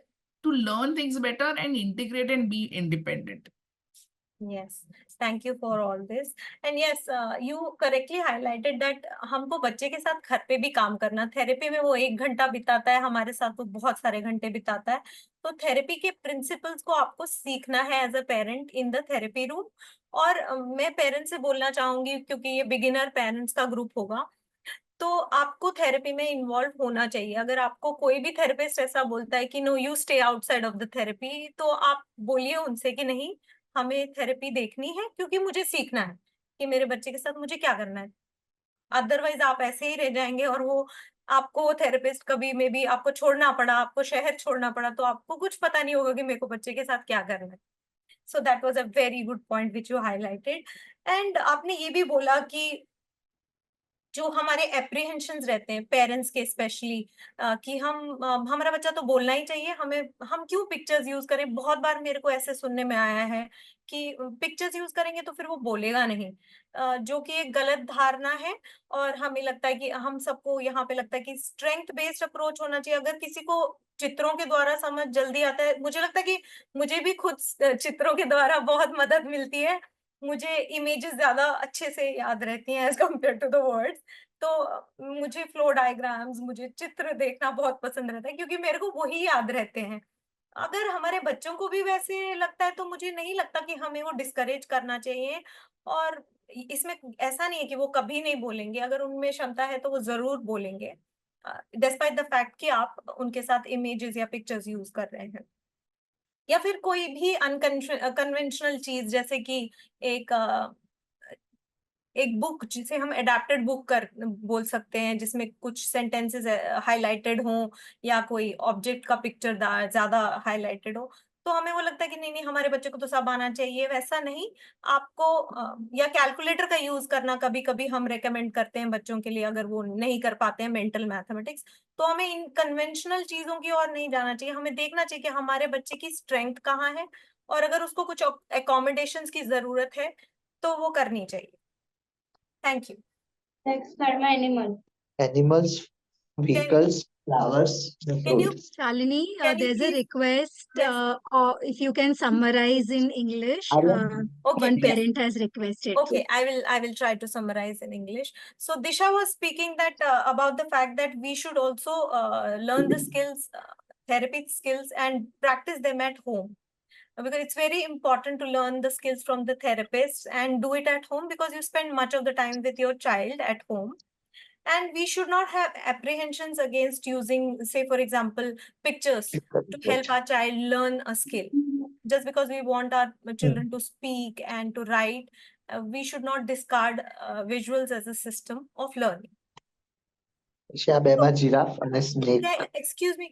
to learn things better and integrate and be independent. Yes, thank you for all this. And yes, you correctly highlighted that हमको बच्चे के साथ घर पे भी काम करना. थेरेपी में वो 1 घंटा बिताता है, हमारे साथ वो बहुत सारे घंटे बिताता है. तो थेरेपी के प्रिंसिपल्स को आपको सीखना है as a parent in the therapy room. और मैं पेरेंट्स से बोलना चाहूंगी क्योंकि ये बिगिनर पेरेंट्स का ग्रुप होगा, तो आपको थेरेपी में इन्वॉल्व होना चाहिए. अगर आपको कोई भी थेरेपिस्ट ऐसा बोलता है कि no you stay outside of the therapy, तो आप बोलिए उनसे कि नहीं, हमें थेरेपी देखनी है क्योंकि मुझे सीखना है कि मेरे बच्चे के साथ मुझे क्या करना है. अदरवाइज आप ऐसे ही रह जाएंगे और वो आपको थेरेपिस्ट कभी में भी आपको छोड़ना पड़ा, आपको शहर छोड़ना पड़ा, तो आपको कुछ पता नहीं होगा कि मेरे को बच्चे के साथ क्या करना है. So that was a very good point which you highlighted. And आपने ये भी बोला कि जो हमारे एप्रीहेंशंस रहते हैं पेरेंट्स के स्पेशली, कि हमारा बच्चा तो बोलना ही चाहिए, हम क्यों पिक्चर्स यूज करें. बहुत बार मेरे को ऐसे सुनने में आया है कि पिक्चर्स यूज करेंगे तो फिर वो बोलेगा नहीं, जो कि एक गलत धारणा है. और हमें लगता है कि हम सबको यहाँ पे लगता है कि स्ट्रेंथ बेस्ड अप्रोच होना चाहिए. अगर किसी को चित्रों के द्वारा समझ जल्दी आता है, मुझे लगता है कि मुझे भी खुद चित्रों के द्वारा बहुत मदद मिलती है. मुझे इमेजेस ज्यादा अच्छे से याद रहती हैं as compare to the words. तो मुझे फ्लो डायग्राम्स, मुझे चित्र देखना बहुत पसंद रहता है क्योंकि मेरे को वही याद रहते हैं. अगर हमारे बच्चों को भी वैसे लगता है तो मुझे नहीं लगता कि हमें वो डिस्करेज करना चाहिए. और इसमें ऐसा नहीं है कि वो कभी नहीं बोलेंगे, अगर उनमें क्षमता है तो वो जरूर बोलेंगे, डिस्पाइट द फैक्ट कि आप उनके साथ इमेजेस या पिक्चर्स यूज कर रहे हैं. या फिर कोई भी कन्वेंशनल चीज, जैसे कि एक एक बुक जिसे हम एडेप्टेड बुक कर बोल सकते हैं, जिसमें कुछ सेंटेंसेस हाईलाइटेड हों या कोई ऑब्जेक्ट का पिक्चर ज्यादा हाईलाइटेड हो, तो हमें वो लगता है कि नहीं नहीं हमारे बच्चे को तो सब आना चाहिए। वैसा नहीं, आपको या कैलकुलेटर का यूज करना कभी कभी हम रेकमेंड करते हैं बच्चों के लिए, अगर वो नहीं कर पाते हैं मेंटल मैथमेटिक्स। तो हमें इन कन्वेंशनल चीजों की ओर नहीं जाना चाहिए, हमें देखना चाहिए कि हमारे बच्चे की स्ट्रेंथ कहाँ है, और अगर उसको कुछ अकोमोडेशंस की जरूरत है तो वो करनी चाहिए। Thank you. Next are my animal. Animals, Can, vehicles, flowers, and can you fruits. Shalini, can you there's a please? request, Yes. or if you can summarize in English, Okay, one yes. parent has requested. Okay, I will try to summarize in English. So Disha was speaking that about the fact that we should also learn the skills, therapy skills, and practice them at home. Because it's very important to learn the skills from the therapist and do it at home, because you spend much of the time with your child at home. And we should not have apprehensions against using, say, for example, pictures to help our child learn a skill. Just because we want our children to speak and to write, we should not discard visuals as a system of learning. છે આ બેમાં giraffe અને snake. Excuse me,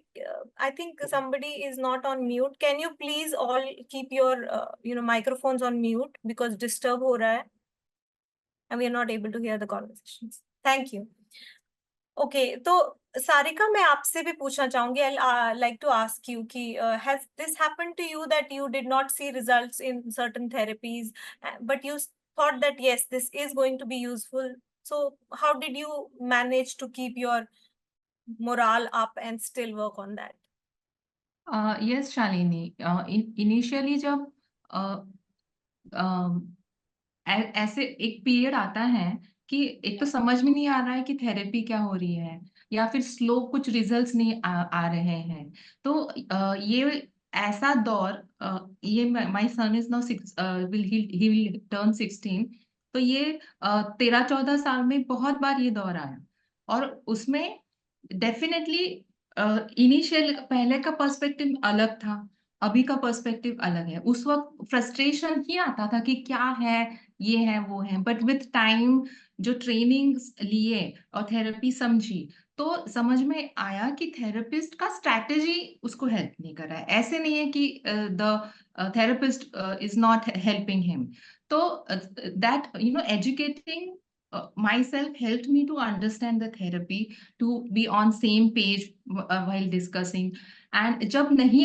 I think somebody is not on mute. Can you please all keep your microphones on mute, because disturb ho raha hai and we are not able to hear the conversations. Thank you. Okay, तो सारिका, मैं आपसे भी पूछना चाहूंगी, I like to ask you कि has this happened to you that you did not see results in certain therapies, but you thought that yes, this is going to be useful. So how did you manage to keep your morale up and still work on that? Yes, Shalini. Initially जब ऐसे एक period आता है कि एक तो समझ में नहीं आ रहा है कि थेरेपी क्या हो रही है, या फिर स्लो कुछ रिजल्ट्स नहीं आ रहे हैं। तो ये ऐसा दौर, ये my son is now he will turn 16, तो ये 13-14 साल में बहुत बार ये दौर आया, और उसमें डेफिनेटली इनिशियल पहले का पर्सपेक्टिव अलग था, अभी का पर्सपेक्टिव अलग है। उस वक्त फ्रस्ट्रेशन ही आता था कि क्या है, ये है वो है, बट विथ टाइम जो ट्रेनिंग लिए और थेरेपी समझी, तो समझ में आया कि थेरेपिस्ट का स्ट्रैटेजी उसको हेल्प नहीं कर रहा है। ऐसे नहीं है कि the therapist is not helping him. तो that educating myself helped me to understand the therapy, to be on same page while discussing. And जब नहीं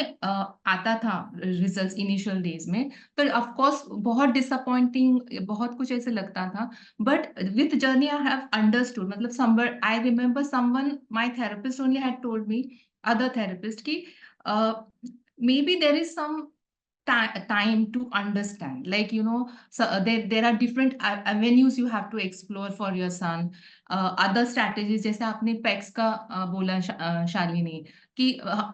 आता था रिजल्ट्स इनिशियल डेज में, तो ऑफ कोर्स बहुत डिसअपॉइंटिंग, बहुत कुछ ऐसे लगता था, but with journey I have understood. मतलब someone, I remember someone, my therapist only had told me, other therapist, की may be there is some time to understand, like so there are different avenues you have to explore for your son. Other strategies, जैसे आपने PECS का बोला शालिनी, कि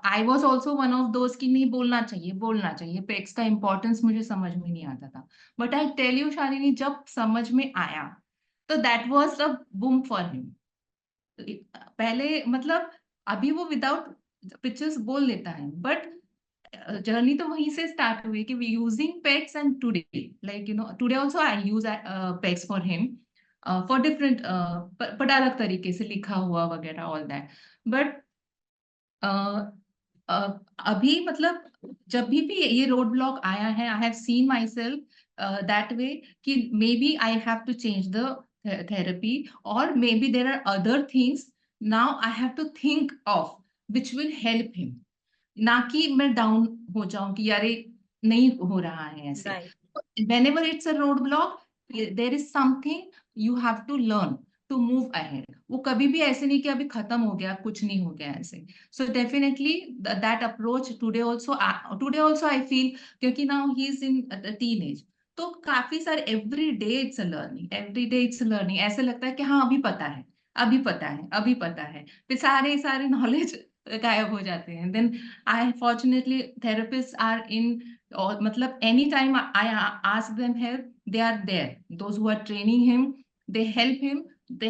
I was also one of those की नहीं बोलना चाहिए, पेक्स का इंपॉर्टेंस मुझे समझ में नहीं आता था। But I tell you Shalini, जब समझ में आया तो that was a boom for him. पहले मतलब अभी वो विदाउट पिक्चर्स बोल लेता है, बट जर्नी तो वहीं से स्टार्ट हुई कि we using PECS, and today like today also I use PECS for him for different, but अलग तरीके से लिखा हुआ वगैरह ऑल दैट। बट अभी मतलब जब भी ये रोड ब्लॉक आया है, I have seen myself that way कि may be I have to change the therapy, और may be there are other things now I have to think of which will help him, ना कि मैं down हो जाऊं कि यार नहीं हो रहा है ऐसे। whenever it's a roadblock, there is something you have to learn to move ahead. वो कभी भी ऐसे नहीं कि अभी खत्म हो गया, कुछ नहीं हो गया ऐसे। So definitely that approach today also I feel, क्योंकि now he is in the teenage, तो काफी सारे every day it's a learning, ऐसे लगता है कि हाँ अभी पता है, फिर सारे नॉलेज गायब हो जाते हैं। Then I fortunately therapist are in, और मतलब any time I ask them help, they are there, those who are training him, they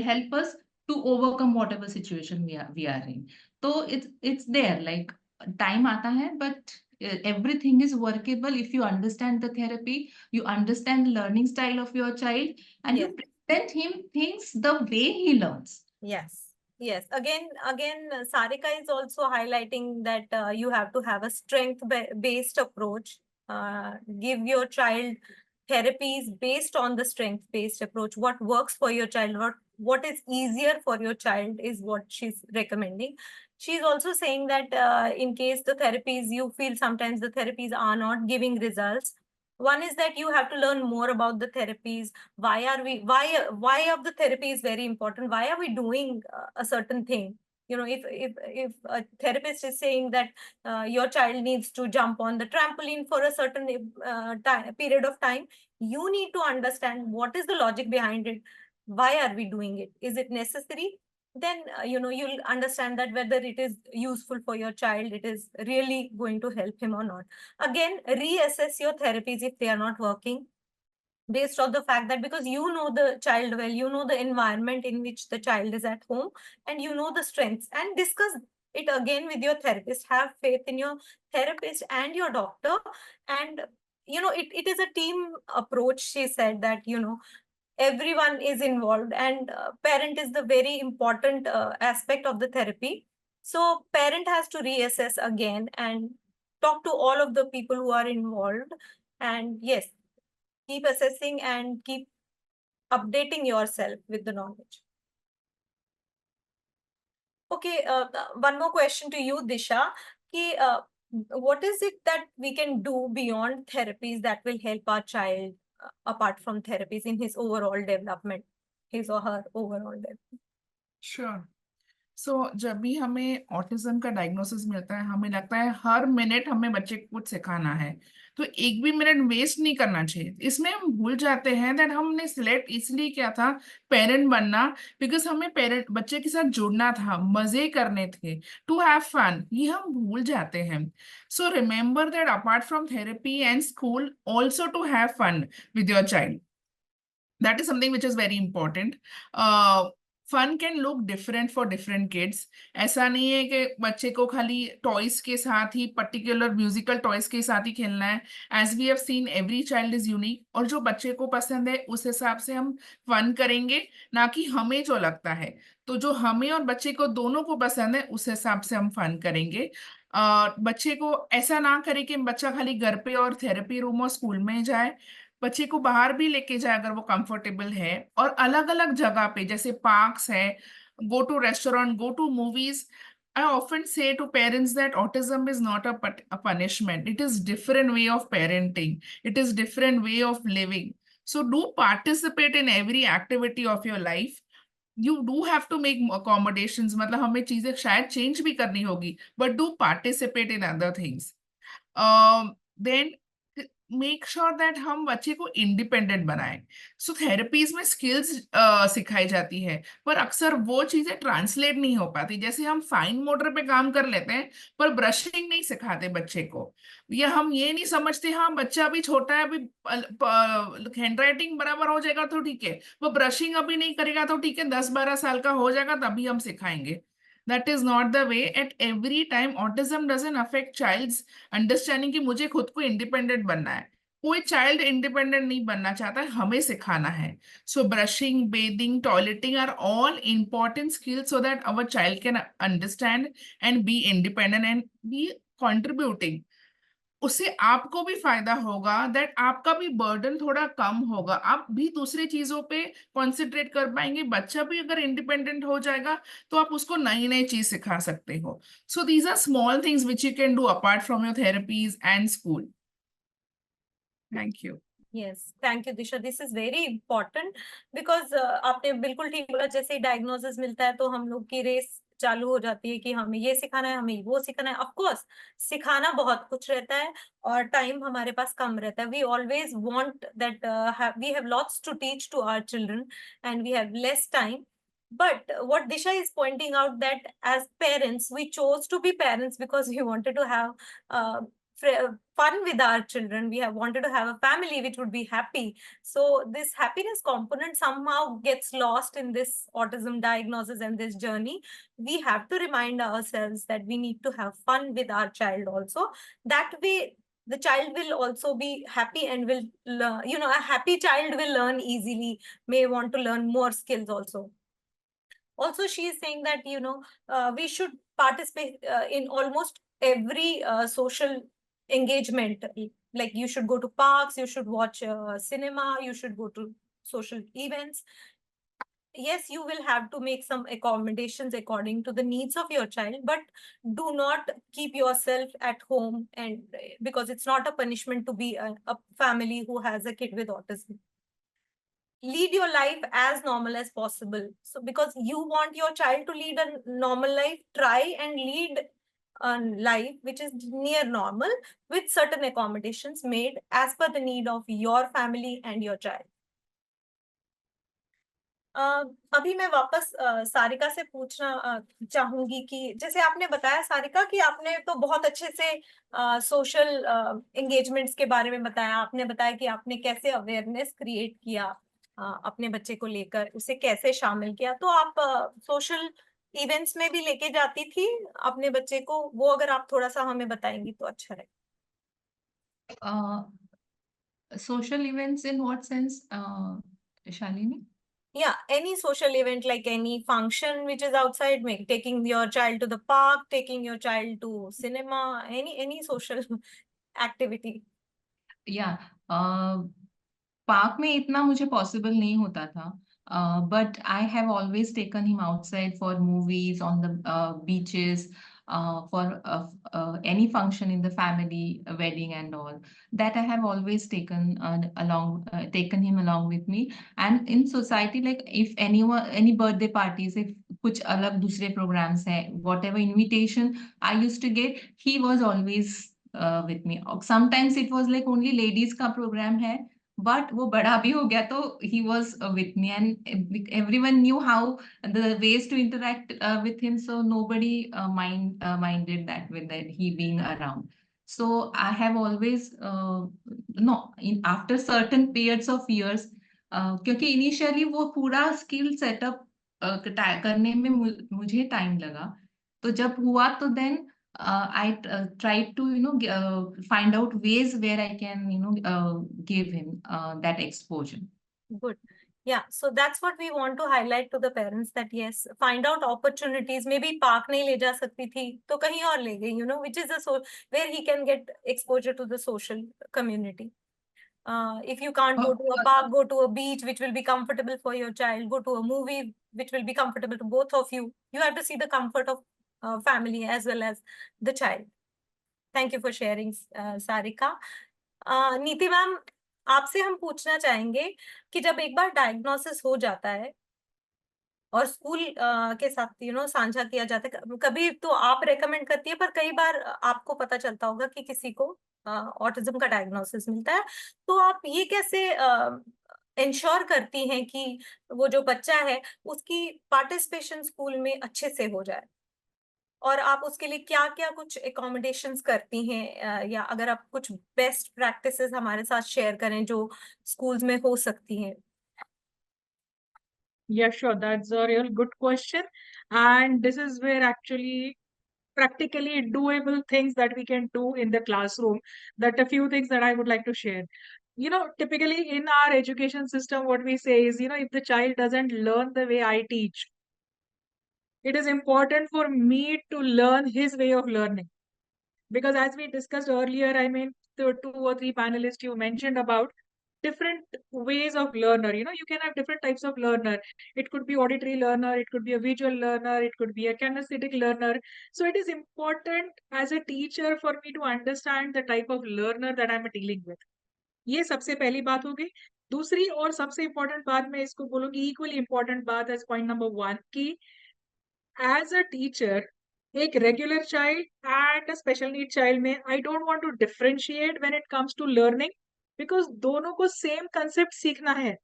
help us to overcome whatever situation we are in. So it's there, like time आता है, but everything is workable if you understand the therapy, you understand learning style of your child, and Yes. you present him things the way he learns. Yes, yes. Again, Sarika is also highlighting that you have to have a strength-based approach. Give your child therapies based on the strength-based approach. What works for your child, what is easier for your child is what she's recommending. She's also saying that in case the therapies, you feel sometimes the therapies are not giving results. One is that you have to learn more about the therapies. Why of the therapy is very important. Why are we doing a certain thing? You know, if a therapist is saying that your child needs to jump on the trampoline for a certain period of time, you need to understand what is the logic behind it. Why are we doing it? Is it necessary? Then you'll understand that whether it is useful for your child, it is really going to help him or not. Again, reassess your therapies if they are not working, based on the fact that because you know the child well, you know the environment in which the child is at home, and you know the strengths, and discuss it again with your therapist. Have faith in your therapist and your doctor. And it is a team approach. She said that everyone is involved, and parent is the very important aspect of the therapy. So parent has to reassess again and talk to all of the people who are involved. And yes, keep assessing and keep updating yourself with the knowledge. Okay, one more question to you, Disha. What is it that we can do beyond therapies that will help our child, apart from therapies, in his overall development, his or her overall development? Sure so जब भी हमें autism का diagnosis मिलता है, हमें लगता है हर minute हमें बच्चे को कुछ सिखाना है, तो एक भी मिनट वेस्ट नहीं करना चाहिए। इसमें हम भूल जाते हैं दैट हमने सिलेक्ट इसलिए किया था पेरेंट बनना, बिकॉज हमें पेरेंट बच्चे के साथ जुड़ना था, मजे करने थे, टू हैव फन, ये हम भूल जाते हैं। So remember that apart from therapy and school, also to have fun with your child. That is something which is very important. Fun can look different for different kids. ऐसा नहीं है कि बच्चे को खाली टॉयज के साथ ही, पर्टिकुलर म्यूजिकल टॉयज के साथ ही खेलना है। As we have seen, every child is unique, और जो बच्चे को पसंद है उस हिसाब से हम फन करेंगे, ना कि हमें जो लगता है। तो जो हमें और बच्चे को दोनों को पसंद है उस हिसाब से हम फन करेंगे। बच्चे को ऐसा ना करे कि बच्चा खाली घर पे और थेरेपी रूम और स्कूल में जाए, बच्चे को बाहर भी लेके जाए अगर वो कंफर्टेबल है, और अलग अलग जगह पे, जैसे पार्क्स है, go to restaurant, go to movies. I often say to parents that autism is not a punishment. It is different way of parenting. It is different way of living. So do participate in every activity of your life. You do have to make accommodations. मतलब हमें चीजें शायद change भी करनी होगी, but do participate in other things. Then make sure that हम बच्चे को इंडिपेंडेंट बनाएं। सो थेरेपीज में स्किल्स सिखाई जाती है, पर अक्सर वो चीजें ट्रांसलेट नहीं हो पाती। जैसे हम फाइन मोटर पे काम कर लेते हैं पर ब्रशिंग नहीं सिखाते बच्चे को, या हम ये नहीं समझते हाँ बच्चा अभी छोटा है, अभी हैंडराइटिंग बराबर हो जाएगा तो ठीक है, वो ब्रशिंग अभी नहीं करेगा तो ठीक है, 10-12 साल का हो जाएगा तभी हम सिखाएंगे। That is not the way. At every time, autism doesn't affect child's understanding कि मुझे खुद को इंडिपेंडेंट बनना है। कोई चाइल्ड इंडिपेंडेंट नहीं बनना चाहता है, हमें सिखाना है। So brushing, bathing, toileting are all important skills so that our child can understand and be independent and be contributing. उससे आपको भी फायदा होगा, दैट आपका भी बर्डन थोड़ा कम होगा, आप भी दूसरी चीजों पे कॉन्सेंट्रेट कर पाएंगे। बच्चा भी अगर इंडिपेंडेंट हो जाएगा तो आप उसको नई नई चीज सिखा सकते हो। So these are small things which you can do apart from your therapies and school. Thank you. Yes, thank you, Disha. This is very important because आपने बिल्कुल ठीक बोला। जैसे डायग्नोसिस मिलता है तो हम लोग की रेस चालू हो जाती है कि हमें ये सिखाना है, हमें वो सिखाना है। ऑफ कोर्स सिखाना बहुत कुछ रहता है और टाइम हमारे पास कम रहता है। We always want that we have lots to teach to our children and we have less time. But what Disha is pointing out, that as parents, we chose to be parents because we wanted to have fun with our children. We have wanted to have a family which would be happy. So this happiness component somehow gets lost in this autism diagnosis and this journey. We have to remind ourselves that we need to have fun with our child also. That way, the child will also be happy and will learn, a happy child will learn easily, may want to learn more skills also. Also, she is saying that, we should participate in almost every social engagement. Like you should go to parks, you should watch cinema, you should go to social events. Yes, you will have to make some accommodations according to the needs of your child, but do not keep yourself at home, and because it's not a punishment to be a family who has a kid with autism. Lead your life as normal as possible. So because you want your child to lead a normal life, try and lead a life which is near normal with certain accommodations made as per the need of your family and your child. अभी मैं वापस सारिका से पूछना चाहूंगी कि जैसे आपने बताया सारिका कि आपने तो बहुत अच्छे से सोशल एंगेजमेंट्स के बारे में बताया, आपने बताया कि आपने कैसे अवेयरनेस क्रिएट किया अपने बच्चे को लेकर, उसे कैसे शामिल किया। तो आप सोशल इवेंट्स में भी लेके जाती थी अपने बच्चे को, वो अगर आप थोड़ा सा हमें बताएंगी तो अच्छा रहेगा। Social events in what sense, Shalini? Yeah, any social event, like any function which is outside, taking your child to the park, taking your child to cinema, any social activity. Yeah, park में इतना मुझे possible नहीं होता था, but I have always taken him outside for movies, on the beaches, for any function in the family, a wedding and all. That I have always taken taken him along with me. And in society, like if any birthday parties, if कुछ अलग दूसरे programs है, whatever invitation I used to get, he was always with me. Sometimes it was like only ladies का program है, but वो बड़ा भी हो गया तो he was with me, and everyone knew how the ways to interact with him, so nobody minded that with that he being around. So I have always after certain periods of years, क्योंकि initially वो पूरा skill setup करने में मुझे time लगा, तो जब हुआ तो then I tried to, find out ways where I can, give him that exposure. Good. Yeah, so that's what we want to highlight to the parents, that yes, find out opportunities. Maybe park नहीं ले जा सकती थी तो कहीं और ले गई, which is where he can get exposure to the social community. If you can't go to a park, go to a beach which will be comfortable for your child. Go to a movie which will be comfortable to both of you. You have to see the comfort of family as well as the child. Thank you for sharing, Sarika. नीति ma'am, आपसे हम पूछना चाहेंगे कि जब एक बार diagnosis हो जाता है और स्कूल के साथ साझा किया जाता है, कभी तो आप रेकमेंड करती है, पर कई बार आपको पता चलता होगा कि किसी को ऑटिज्म का डायग्नोसिस मिलता है, तो आप ये कैसे इंश्योर करती हैं कि वो जो बच्चा है उसकी पार्टिसिपेशन स्कूल में अच्छे से हो जाए, और आप उसके लिए क्या क्या कुछ एकोमोडेशंस करती हैं, या अगर आप कुछ बेस्ट प्रैक्टिसेस हमारे साथ शेयर करें जो स्कूल्स में हो सकती हैं? Yeah, sure. That's a real good question. And this is where actually practically doable things that we can do in the classroom, that a few things that I would like to share. Typically in our education system, what we say is, if the child doesn't learn the way I teach, it is important for me to learn his way of learning. Because as we discussed earlier, I mean, the 2 or 3 panelists you mentioned about different ways of learner. You can have different types of learner. It could be auditory learner, it could be a visual learner, it could be a kinesthetic learner. So it is important as a teacher for me to understand the type of learner that I'm dealing with. ये सबसे पहली बात होगी। दूसरी और सबसे important बात मैं इसको बोलूंगी, equally important बात as point number 1 कि as a teacher, एक regular child and a special need child में I don't want to differentiate when it comes to learning, because दोनों को same concept सीखना है.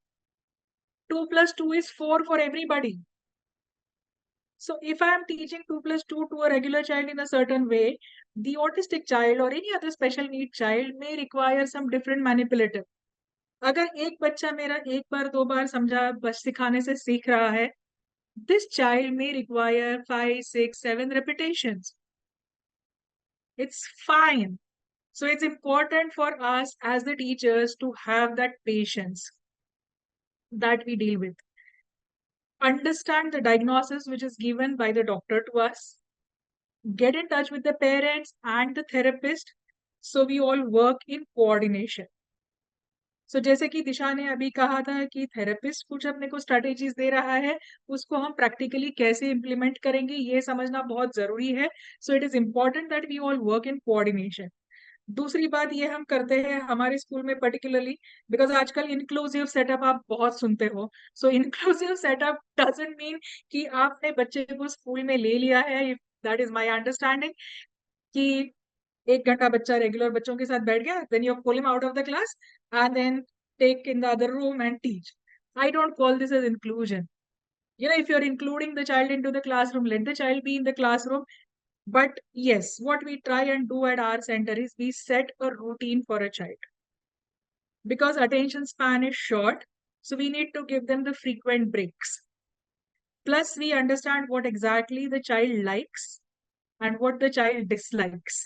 2 + 2 is 4 for everybody. So if I am teaching 2 plus 2 to a regular child in a certain way, the autistic child or any other special need child may require some different manipulative. अगर एक बच्चा मेरा एक बार दो बार समझा बस सिखाने से सीख रहा है, this child may require 5, 6, 7 repetitions. It's fine. So it's important for us as the teachers to have that patience that we deal with. Understand the diagnosis which is given by the doctor to us. Get in touch with the parents and the therapist so we all work in coordination. So जैसे कि दिशा ने अभी कहा था कि therapist कुछ अपने को स्ट्रेटेजीज दे रहा है, उसको हम प्रैक्टिकली कैसे इम्प्लीमेंट करेंगे ये समझना बहुत जरूरी है. So it is important that we all work in coordination. दूसरी बात ये हम करते हैं हमारे स्कूल में पर्टिकुलरली बिकॉज आजकल इंक्लूसिव सेटअप आप बहुत सुनते हो. So inclusive setup doesn't mean कि आपने बच्चे को स्कूल में ले लिया है. दैट इज माय अंडरस्टैंडिंग कि 1 घंटा बच्चा रेगुलर बच्चों के साथ बैठ गया, then you pull him out of the class and then take in the other room and teach. I don't call this as inclusion. You know, if you're including the child into the classroom, let the child be in the classroom. But yes, what we try and do at our center is we set a routine for a child. Because attention span is short, so we need to give them the frequent breaks. Plus, we understand what exactly the child likes and what the child dislikes.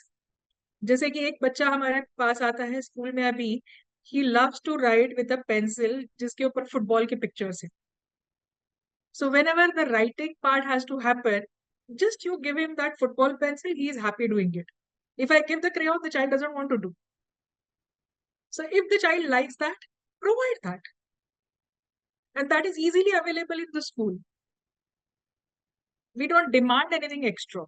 जैसे कि एक बच्चा हमारे पास आता है school में अभी, he loves to write with a pencil जिसके ऊपर फुटबॉल के पिक्चर्स है. So whenever the writing part has to happen, just you give him that football pencil, he is happy doing it. If I give the crayon, the child doesn't want to do. So if the child likes that, provide that. And that is easily available in the school. We don't demand anything extra.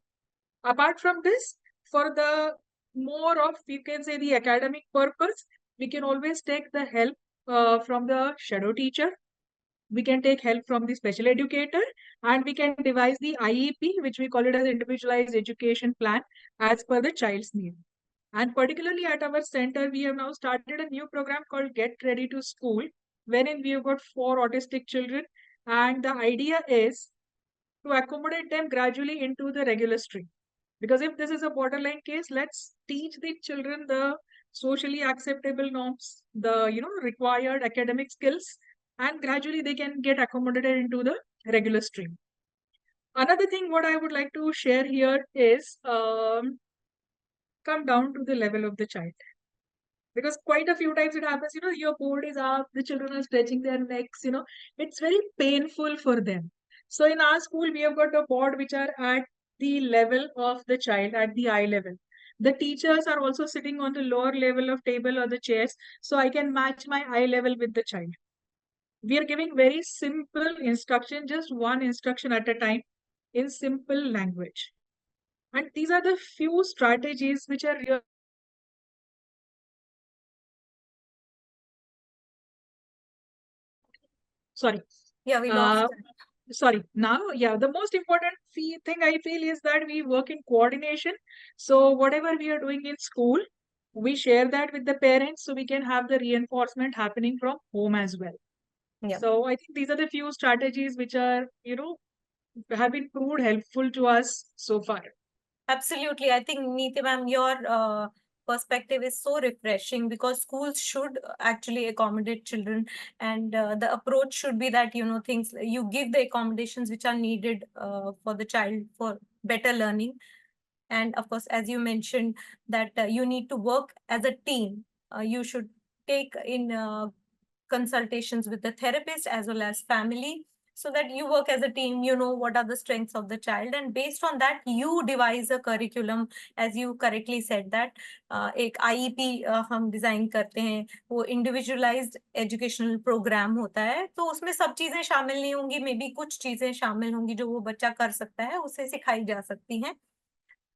Apart from this, for the more of, you can say, the academic purpose, we can always take the help from the shadow teacher. We can take help from the special educator, and we can devise the IEP, which we call it as individualized education plan, as per the child's need. And particularly at our center, we have now started a new program called Get Ready to School, wherein we have got 4 autistic children, and the idea is to accommodate them gradually into the regular stream. Because if this is a borderline case, let's teach the children the socially acceptable norms, the required academic skills, and gradually they can get accommodated into the regular stream. Another thing what I would like to share here is come down to the level of the child. Because quite a few times it happens, your board is up, the children are stretching their necks, it's very painful for them. So in our school, we have got a board which are at the level of the child, at the eye level. The teachers are also sitting on the lower level of table or the chairs, so I can match my eye level with the child. We are giving very simple instruction, just one instruction at a time in simple language. And these are the few strategies which are real. Sorry. Yeah, we lost. Sorry. Now, yeah, the most important thing I feel is that we work in coordination. So whatever we are doing in school, we share that with the parents so we can have the reinforcement happening from home as well. Yeah. So I think these are the few strategies which are, have been proved helpful to us so far. Absolutely. I think, Neeti ma'am, your perspective is so refreshing because schools should actually accommodate children, and the approach should be that, things you give the accommodations which are needed for the child for better learning. And of course, as you mentioned, that you need to work as a team. You should take in consultations with the therapist as well as family, so that you work as a team, what are the strengths of the child, and based on that you devise a curriculum. As you correctly said that एक IEP हम design करते हैं, वो individualised educational programme होता है, तो उसमें सब चीजें शामिल नहीं होंगी, मे बी कुछ चीजें शामिल होंगी जो वो बच्चा कर सकता है, उसे सिखाई जा सकती हैं,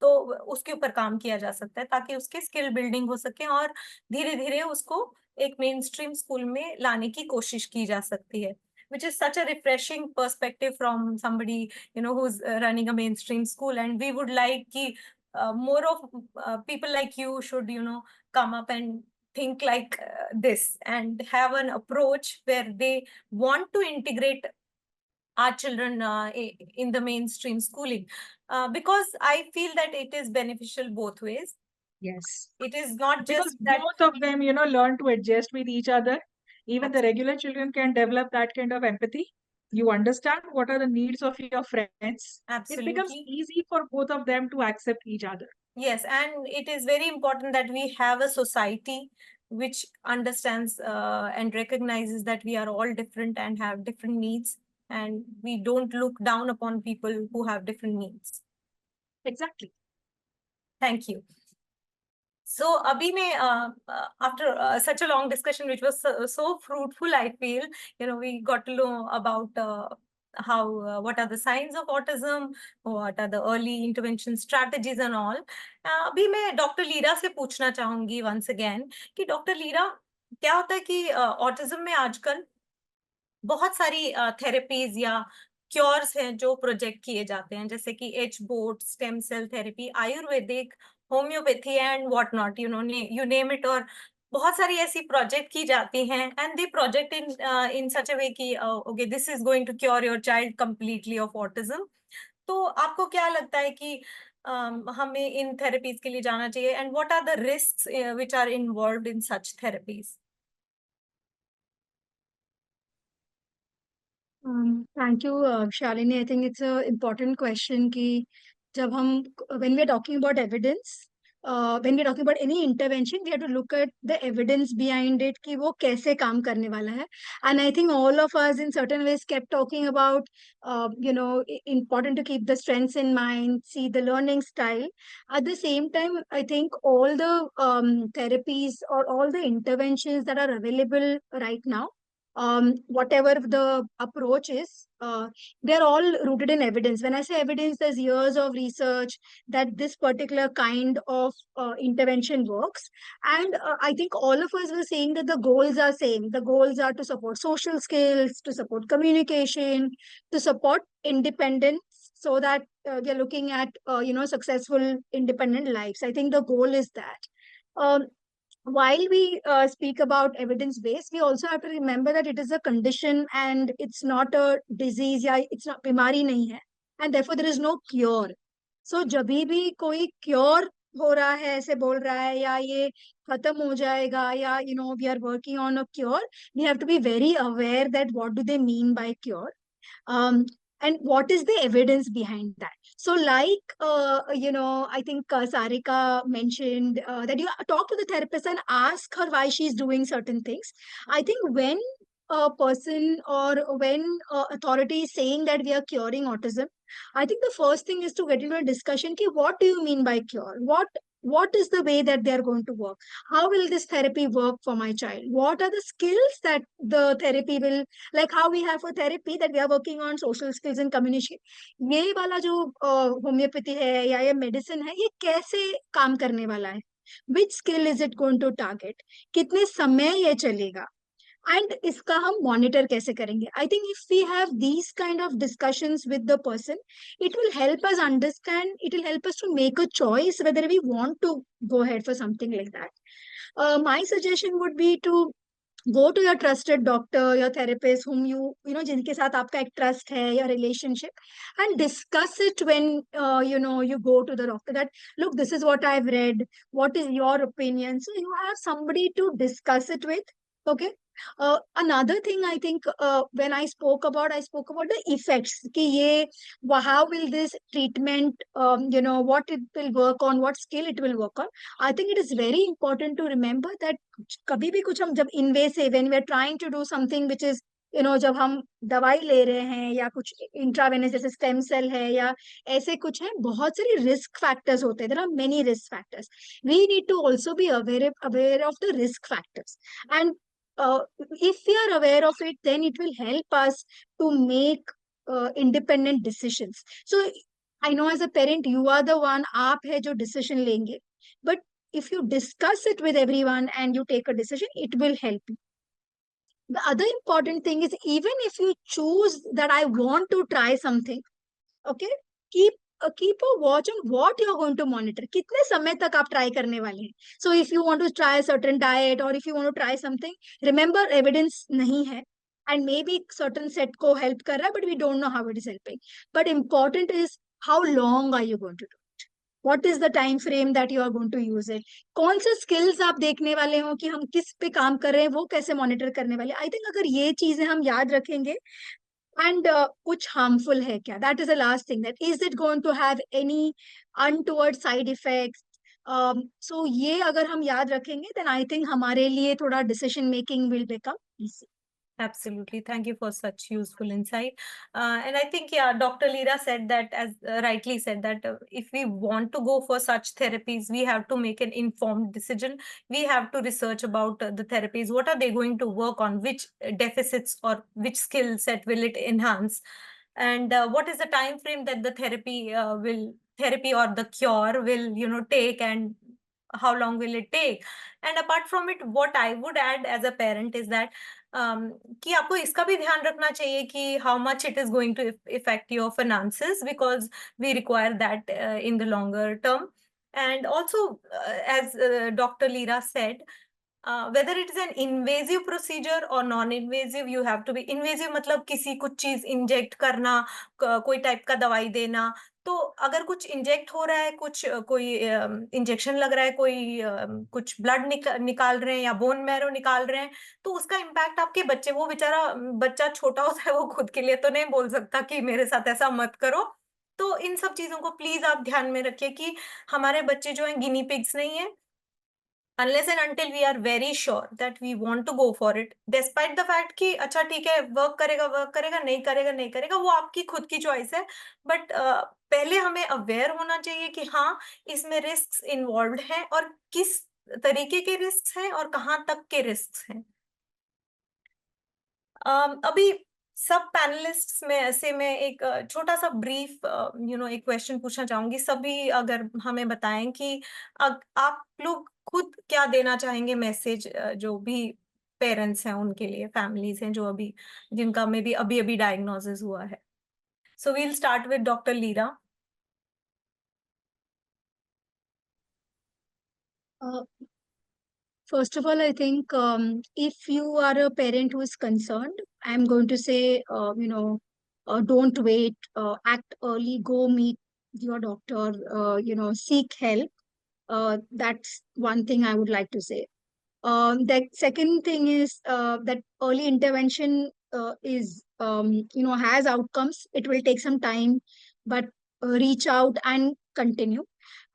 तो उसके ऊपर काम किया जा सकता है ताकि उसकी स्किल बिल्डिंग हो सके और धीरे धीरे उसको एक मेन स्ट्रीम स्कूल में लाने की कोशिश की जा सकती है, which is such a refreshing perspective from somebody who's running a mainstream school. And we would like ki more of people like you should come up and think like this and have an approach where they want to integrate our children in the mainstream schooling, because I feel that it is beneficial both ways. Yes. It is not Because just that. both of them, learn to adjust with each other. Even the Absolutely. regular children can develop that kind of empathy. You understand what are the needs of your friends. It becomes Absolutely. easy for both of them to accept each other. Yes, and it is very important that we have a society which understands and recognizes that we are all different and have different needs, and we don't look down upon people who have different needs. Exactly. Thank you. So, Abhi ne, after such a long discussion, which was so fruitful, I feel, we got to know about how, what are the signs of autism, what are the early intervention strategies and all. अभी मैं doctor lira से पूछना चाहूंगी once again कि doctor lira, क्या होता है कि ऑटिज्म में आजकल बहुत सारी थेरेपीज या क्योर्स हैं जो प्रोजेक्ट किए जाते हैं, जैसे कि HBOT, stem cell therapy, Ayurvedic, homeopathy and what not, you name it. और बहुत सारी ऐसी प्रोजेक्ट की जाती हैं and they project in such a way कि okay, this is going to cure your child completely of autism. तो आपको क्या लगता है कि हमें इन थेरेपीज के लिए जाना चाहिए, and what are the risks which are involved in such therapies? Thank you, Shalini. I think it's an important question कि जब हम when we are talking about evidence, when we are talking about any intervention, we have to look at the evidence behind it कि वो कैसे काम करने वाला है. And I think all of us in certain ways kept talking about, important to keep the strengths in mind, see the learning style. At the same time, I think all the therapies or all the interventions that are available right now, whatever the approach is, they're all rooted in evidence. When I say evidence, there's years of research that this particular kind of intervention works. And I think all of us were saying that the goals are same. The goals are to support social skills, to support communication, to support independence, so that we are looking at, successful independent lives. I think the goal is that. While we speak about evidence-based, we also have to remember that it is a condition and it's not a disease, या it's not बीमारी नहीं है, and therefore there is no cure. So जभी भी कोई cure हो रहा है, ऐसे बोल रहा है, या ये खत्म हो जाएगा, या we are working on a cure, we have to be very aware that what do they mean by cure. And what is the evidence behind that? So like, I think Sarika mentioned that you talk to the therapist and ask her why she's doing certain things. I think when a person or when authority is saying that we are curing autism, I think the first thing is to get into a discussion ki, what do you mean by cure? What is the way that they are going to work? How will this therapy work for my child? What are the skills that the therapy will, like how we have a therapy that we are working on social skills and communication. ये वाला जो homeopathy है या ये medicine है, ये कैसे काम करने वाला है? Which skill is it going to target? कितने समय ये चलेगा? And इसका हम monitor कैसे करेंगे? I think if we have these kind of discussions with the person, it will help us understand, it will help us to make a choice whether we want to go ahead for something like that. My suggestion would be to go to your trusted doctor, your therapist, whom जिनके साथ आपका एक trust है, your relationship, and discuss it when, you go to the doctor that, look, this is what I've read. What is your opinion? So you have somebody to discuss it with. Okay. Another thing I think, when I spoke about the effects. कि ये, how will this treatment, what it will work on, what skill it will work on. I think it is very important to remember that कभी भी कुछ हम जब invasive, when we are trying to do something which is, जब हम दवाई ले रहे हैं या कुछ इंट्रावेनस जैसे स्टेम सेल है या ऐसे कुछ है, बहुत सारी रिस्क फैक्टर्स होते हैं. There are many risk factors. We need to also be aware of the risk factors. And if we are aware of it, then it will help us to make independent decisions. So I know as a parent, you are the one, आप है जो decision लेंगे. But if you discuss it with everyone and you take a decision, it will help you. The other important thing is, even if you choose that I want to try something, okay, keep a watch on what you're going to monitor. कितने समय तक आप try करने वाले हैं. So if you want to try a certain diet or if you want to try something, remember evidence नहीं है. and maybe certain set को help कर रहा है, but we don't know how it is helping. But important is how long are you going to do it? What is the time frame that you are going to use it? कौन से skills आप देखने वाले हो कि हम किस पे काम कर रहे हैं, वो कैसे monitor करने वाले? I think अगर ये चीजें हम याद रखेंगे, and कुछ harmful है क्या? That is the last thing. That is it going to have any untoward side effects? So ये अगर हम याद रखेंगे, then I think हमारे लिए थोड़ा decision making will become easy. Absolutely. Thank you for such useful insight. And I think, yeah, Dr. Leera said that, as rightly said, that if we want to go for such therapies, we have to make an informed decision. We have to research about the therapies. What are they going to work on? Which deficits or which skill set will it enhance? And what is the time frame that the therapy or the cure will, take, and how long will it take? And apart from it, what I would add as a parent is that कि आपको इसका भी ध्यान रखना चाहिए कि how much it is going to affect your finances, because we require that in the longer term. And also, as Dr. Leera said, whether it is an invasive procedure or non-invasive, you have to be invasive. मतलब किसी कुछ चीज inject करना, कोई type का दवाई देना. तो अगर कुछ इंजेक्ट हो रहा है, कोई इंजेक्शन लग रहा है, कोई कुछ ब्लड निकाल रहे हैं या बोन मैरो निकाल रहे हैं, तो उसका इम्पैक्ट आपके बच्चे, वो बेचारा बच्चा छोटा होता है, वो खुद के लिए तो नहीं बोल सकता कि मेरे साथ ऐसा मत करो. तो इन सब चीजों को प्लीज आप ध्यान में रखिए कि हमारे बच्चे जो हैं गिनी पिग्स नहीं है. Unless and until we are very sure that we want to go for it, despite the fact कि अच्छा ठीक है, वर्क करेगा, नहीं करेगा, वो आपकी खुद की चॉइस है. बट पहले हमें अवेयर होना चाहिए कि हाँ, इसमें रिस्क इन्वॉल्व हैं और किस तरीके के रिस्क हैं और कहाँ तक के रिस्क हैं. अभी सब पैनलिस्ट्स में ऐसे मैं एक छोटा सा ब्रीफ एक क्वेश्चन पूछना चाहूंगी. सभी अगर हमें बताएं कि आप लोग खुद क्या देना चाहेंगे मैसेज, जो भी पेरेंट्स हैं उनके लिए, फैमिलीज हैं जो जिनका में भी अभी डायग्नोसिस हुआ है. So we'll start with doctor Leera. First of all, I think if you are a parent who is concerned, I'm going to say, don't wait, act early, go meet your doctor, seek help. That's one thing I would like to say. The second thing is that early intervention has outcomes. It will take some time, but reach out and continue.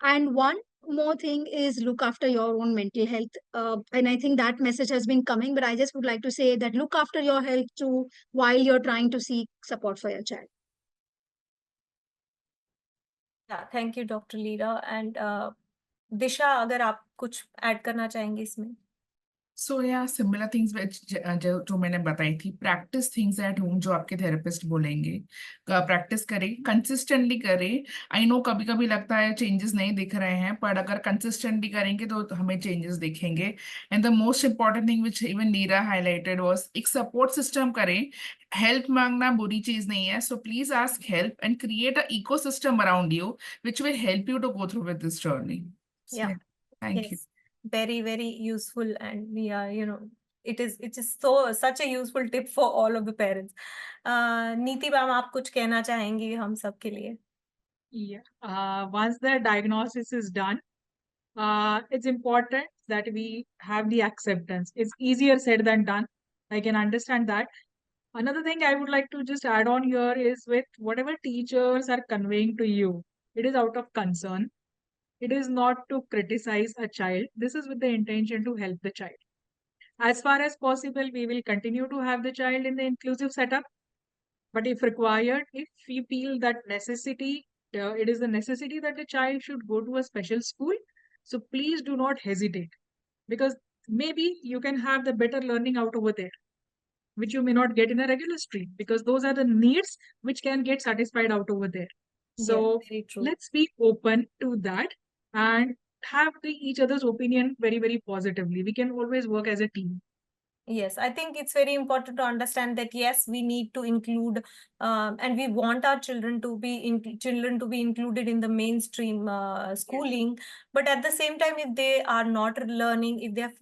And one more thing is look after your own mental health. And I think that message has been coming, but I just would like to say that look after your health too while you're trying to seek support for your child. Yeah, thank you, Dr. Leera. And दिशा, अगर आप कुछ add करना चाहेंगे इसमें. सो या similar things जो मैंने बताई थी, प्रैक्टिस थिंग्स एट होम, जो आपके थेरेपिस्ट बोलेंगे, प्रैक्टिस करें, कंसिस्टेंटली करें. आई नो कभी कभी लगता है चेंजेस नहीं दिख रहे हैं, पर अगर कंसिस्टेंटली करेंगे तो हमें चेंजेस दिखेंगे. And the most important thing which even Neera highlighted was एक सपोर्ट सिस्टम करें. हेल्प मांगना बुरी चीज नहीं है, so please ask help and create a ecosystem around you which will help you to go through with this journey. Yeah. Thank you. Yes, very, very useful. And we are, it is such a useful tip for all of the parents. नीति ma'am, आप कुछ कहना चाहेंगी हम सब के लिए? Yeah. Once the diagnosis is done, it's important that we have the acceptance. It's easier said than done. I can understand that. Another thing I would like to just add on here is with whatever teachers are conveying to you, it is out of concern. It is not to criticize a child. This is with the intention to help the child. As far as possible, we will continue to have the child in the inclusive setup. But if required, if we feel that it is the necessity that the child should go to a special school, so please do not hesitate. Because maybe you can have the better learning out over there, which you may not get in a regular stream, because those are the needs which can get satisfied out over there. So Yes, very true. let's be open to that and have each other's opinion very, very positively. We can always work as a team. Yes, I think it's very important to understand that yes, we need to include, and we want our children to be included in the mainstream schooling. But at the same time, if they are not learning, if they are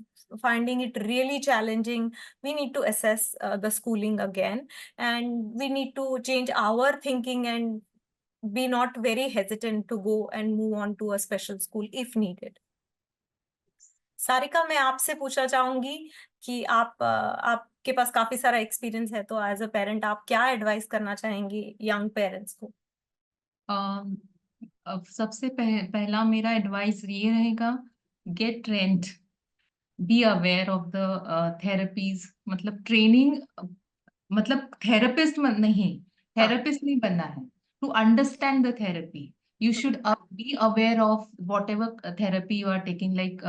finding it really challenging, we need to assess the schooling again, and we need to change our thinking and be not very hesitant to go and move on to a special school if needed. Sarika, मैं आपसे पूछना चाहूंगी कि आपके पास काफी सारा experience है, तो एज अ पेरेंट आप क्या एडवाइस करना चाहेंगी यंग पेरेंट्स को? अब सबसे पहला मेरा एडवाइस ये रहेगा, get trained, be aware of the therapies, मतलब ट्रेनिंग, मतलब थेरेपिस्ट नहीं, थेरेपिस्ट नहीं बनना है, to understand the therapy you should be aware of whatever therapy you are taking, like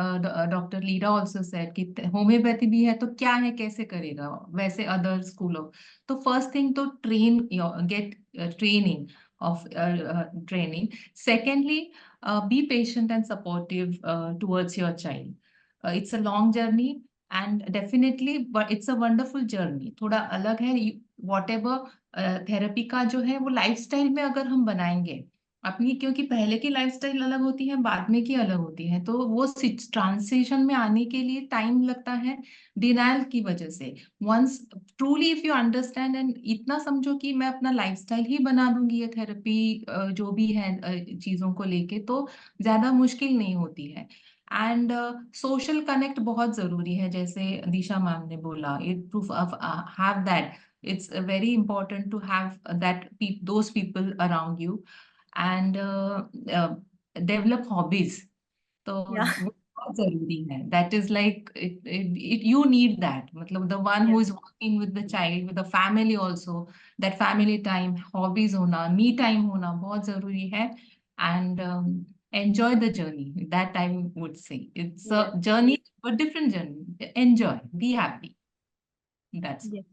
Dr. Leera also said कि होम्योपैथी भी है तो क्या है, कैसे करेगा, वैसे अदर स्कूलों। तो फर्स्ट थिंग तो get training of training. Secondly, be patient and supportive towards your child. It's a long journey and definitely, but it's a wonderful journey. थोड़ा अलग है, whatever थेरेपी का जो है वो लाइफस्टाइल में अगर हम बनाएंगे अपनी, क्योंकि पहले की लाइफस्टाइल अलग होती है, बाद में की अलग होती है, तो वो ट्रांसिशन में आने के लिए टाइम लगता है डिनायल की वजह से। Once truly if you understand and इतना समझो कि मैं अपना लाइफस्टाइल ही बना दूंगी ये थेरेपी जो भी है चीजों को लेके, तो ज्यादा मुश्किल नहीं होती है। एंड सोशल कनेक्ट बहुत जरूरी है, जैसे दिशा मैम ने बोला, it to have that, it's very important to have those people around you and develop hobbies. तो Yeah. वो बहुत जरूरी है, that is like it you need that, मतलब the one who Yes. is working with the child, with the family also, that family time, hobbies होना, me time होना बहुत जरूरी है, and enjoy the journey, that I would say it's a Yes. journey, a different journey, enjoy, be happy, that's Yes.